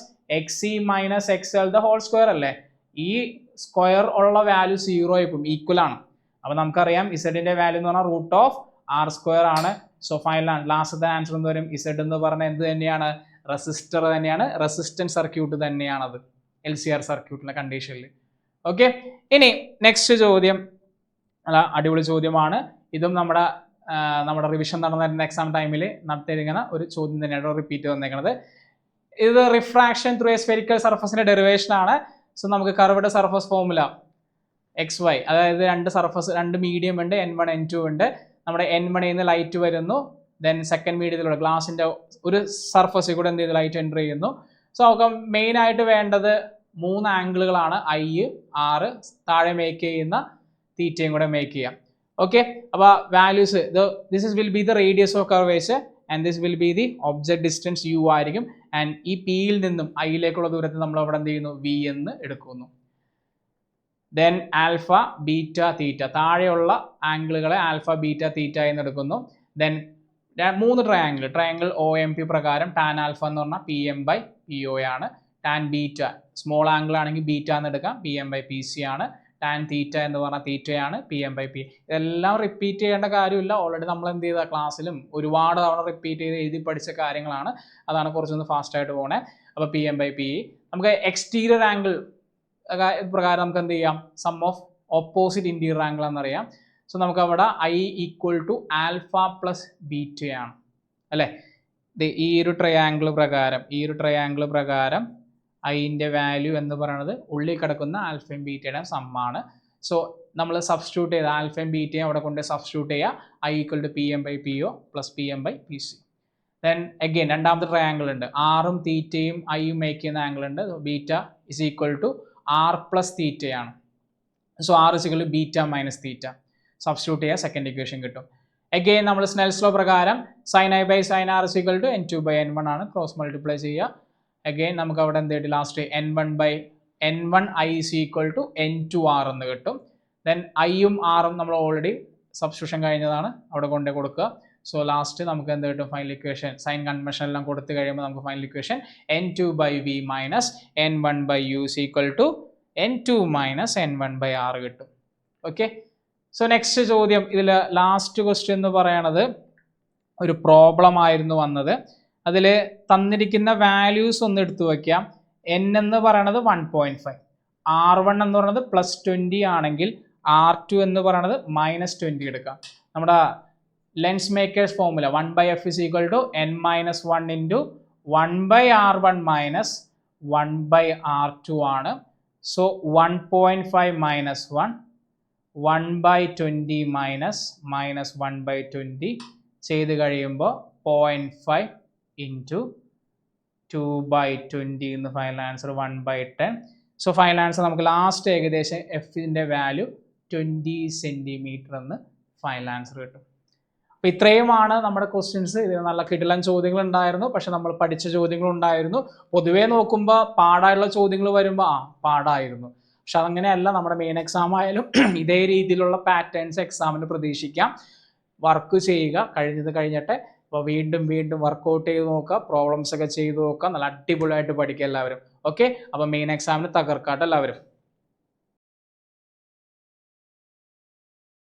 XC minus XL the whole square അല്ലേ. ഈ square ഉള്ള വാല്യൂ 0 ആയിപ്പോൾ ഈക്വൽ ആണ്. അപ്പോൾ നമുക്കറിയാം Zന്റെ വാല്യൂ എന്ന് പറഞ്ഞാൽ √R² ആണ്. സോ ഫൈനൽ ലാസ്റ്റത്തെ ആൻസർ എന്ന് വരും Z എന്ന് പറഞ്ഞാൽ എന്ത് തന്നെയാണ്? റെസിസ്റ്റർ തന്നെയാണ്, റെസിസ്റ്റൻസ് സർക്യൂട്ട് തന്നെയാണത് LCR സർക്യൂട്ടിലെ കണ്ടീഷനിൽ. ഓക്കെ, ഇനി നെക്സ്റ്റ് ചോദ്യം അടിപൊളി ചോദ്യമാണ്. ഇതും നമ്മുടെ റിവിഷൻ നടന്നിരുന്ന എക്സാം ടൈമിൽ നടത്തിയിരിക്കുന്ന ഒരു ചോദ്യം തന്നെയാണ് റിപ്പീറ്റ് വന്നേക്കുന്നത്. ഇത് റിഫ്രാക്ഷൻ ത്രൂ എ സ്ഫെറിക്കൽ സർഫസിന്റെ ഡെറിവേഷൻ ആണ്. സോ നമുക്ക് കർവ്ഡ് സർഫസ് ഫോർമുല XY, അതായത് രണ്ട് മീഡിയം ഉണ്ട്, N1 N2 ഉണ്ട്. നമ്മുടെ N1 നിന്ന് ലൈറ്റ് വരുന്നു, ദെൻ സെക്കൻഡ് മീഡിയത്തിലൂടെ ഗ്ലാസിന്റെ ഒരു സർഫസിൽ കൂടെ എന്ത് ചെയ്ത് ലൈറ്റ് എൻ്റർ ചെയ്യുന്നു. സോ നമുക്ക് മെയിൻ ആയിട്ട് വേണ്ടത് 3 ആംഗിളുകളാണ്, I, R, താഴെ മേക്ക് ചെയ്യുന്ന തീറ്റയും കൂടെ മേക്ക് ചെയ്യാം. ഓക്കെ, അപ്പോൾ values this will be the radius of curvature and this will be the object distance U ആയിരിക്കും. ആൻഡ് ഈ Pയിൽ നിന്നും Iയിലേക്കുള്ള ദൂരത്തിൽ നമ്മൾ അവിടെ എന്ത് ചെയ്യുന്നു? V എന്ന് എടുക്കുന്നു. ദെൻ ആൽഫ ബീറ്റ തീറ്റ, താഴെയുള്ള ആംഗിളുകളെ ആൽഫ ബീറ്റ തീറ്റ എന്ന് എടുക്കുന്നു. ദെൻ 3 ട്രയാങ്കിൾ OMP പ്രകാരം ടാൻ ആൽഫ എന്ന് പറഞ്ഞാൽ PM/PO ആണ്. ടാൻ ബീറ്റ സ്മോൾ ആംഗിൾ ആണെങ്കിൽ ബീറ്റ എന്ന് എടുക്കാം, PM/PC ആണ്. ടാൻ തീറ്റ എന്ന് പറഞ്ഞാൽ തീറ്റയാണ്, PM/P. ഇതെല്ലാം റിപ്പീറ്റ് ചെയ്യേണ്ട കാര്യമില്ല, ഓൾറെഡി നമ്മൾ എന്ത് ചെയ്ത ക്ലാസ്സിലും ഒരുപാട് തവണ റിപ്പീറ്റ് ചെയ്ത് എഴുതി പഠിച്ച കാര്യങ്ങളാണ്. അതാണ് കുറച്ചൊന്ന് ഫാസ്റ്റായിട്ട് പോകണേ. അപ്പോൾ PM/PE നമുക്ക് എക്സ്റ്റീരിയർ ആംഗിൾ പ്രകാരം നമുക്ക് എന്ത് ചെയ്യാം? Sum of opposite interior angle എന്നറിയാം. സോ നമുക്ക് അവിടെ I = ആൽഫ പ്ലസ് ബീറ്റയാണ് അല്ലേ. ഈ ഒരു ട്രയാങ്കിൾ പ്രകാരം ഐൻ്റെ വാല്യൂ എന്ന് പറയുന്നത് ഉള്ളിൽ കിടക്കുന്ന ആൽഫയും ബീറ്റയുടെ സമ്മാണ്. സോ നമ്മൾ സബ്സ്റ്റിറ്റ്യൂട്ട് ചെയ്ത് ആൽഫയും ബീറ്റയും അവിടെ കൊണ്ട് സബ്സ്റ്റിറ്റ്യൂട്ട് ചെയ്യുക. I = PM/PO plus PM/PC. Then again രണ്ടാമത്തെ ട്രയാങ്കിൾ ഉണ്ട്, ആറും തീറ്റയും ഐയും മേക്ക് ചെയ്യുന്ന ആംഗിൾ ഉണ്ട്. ബീറ്റ = R പ്ലസ് തീറ്റയാണ്. So R = beta minus theta. Substitute ചെയ്യുക, സെക്കൻഡ് ഇക്വേഷൻ കിട്ടും. അഗെയിൻ നമ്മൾ സ്നെൽസ് ലോ പ്രകാരം sin I/sin R = N2/N1 ആണ്. ക്രോസ് മൾട്ടിപ്ലൈ ചെയ്യുക. അഗെയിൻ നമുക്ക് അവിടെ എന്ത് കിട്ടും? ലാസ്റ്റ് N1I = N2R എന്ന് കിട്ടും. ദെൻ ഐയും ആറും നമ്മൾ ഓൾറെഡി സബ്സ്റ്റിറ്റ്യൂഷൻ കഴിഞ്ഞതാണ്, അവിടെ കൊണ്ടേ കൊടുക്കുക. സോ ലാസ്റ്റ് നമുക്ക് എന്ത് കിട്ടും? ഫൈനൽ ഇക്വേഷൻ സൈൻ കൺവെൻഷൻ എല്ലാം കൊടുത്തു കഴിയുമ്പോൾ നമുക്ക് final equation N2/V minus N1/U = N2 minus N1/R കിട്ടും. ഓക്കെ, സോ നെക്സ്റ്റ് ചോദ്യം, ഇതിൽ ലാസ്റ്റ് ക്വസ്റ്റ്യൻ എന്ന് പറയണത് ഒരു പ്രോബ്ലം ആയിരുന്നു വന്നത്. അതിൽ തന്നിരിക്കുന്ന വാല്യൂസ് ഒന്ന് എടുത്തു വയ്ക്കാം. N എന്ന് പറയണത് 1.5, R1 എന്ന് പറയുന്നത് +20 ആണെങ്കിൽ R2 എന്ന് പറയണത് -20 എടുക്കാം. നമ്മുടെ lens makers formula 1/F = N-1 × 1/R1 - 1/R2 ആണ്. സോ 1.5 മൈനസ് 1, 1/20 മൈനസ് 1/20 ചെയ്ത് കഴിയുമ്പോൾ 0.5 ഇൻറ്റു 2/20 എന്ന് final answer 1/10. So final answer നമുക്ക് ലാസ്റ്റ് ഏകദേശം എഫിൻ്റെ വാല്യൂ 20 സെൻറ്റിമീറ്റർ എന്ന് ഫൈനൽ ആൻസർ കിട്ടും. അപ്പോൾ ഇത്രയുമാണ് നമ്മുടെ ക്വസ്റ്റ്യൻസ്. ഇത് നല്ല കിടിലൻ ചോദ്യങ്ങൾ ഉണ്ടായിരുന്നു, പക്ഷെ നമ്മൾ പഠിച്ച ചോദ്യങ്ങളുണ്ടായിരുന്നു. പൊതുവേ നോക്കുമ്പോൾ പാടായുള്ള ചോദ്യങ്ങൾ വരുമ്പോൾ പാടായിരുന്നു. പക്ഷെ അതങ്ങനെയല്ല, നമ്മുടെ മെയിൻ എക്സാം ആയാലും ഇതേ രീതിയിലുള്ള പാറ്റേൺസ് എക്സാമിന് പ്രതീക്ഷിക്കാം. വർക്ക് ചെയ്യുക, കഴിഞ്ഞത് കഴിഞ്ഞിട്ട് അപ്പോൾ വീണ്ടും വർക്കൗട്ട് ചെയ്ത് നോക്കുക, പ്രോബ്ലംസ് ഒക്കെ ചെയ്ത് നോക്കുക, നല്ല അടിപൊളിയായിട്ട് പഠിക്കുക എല്ലാവരും. ഓക്കെ, അപ്പോൾ മെയിൻ എക്സാമിന് തകർക്കാട്ടെ എല്ലാവരും.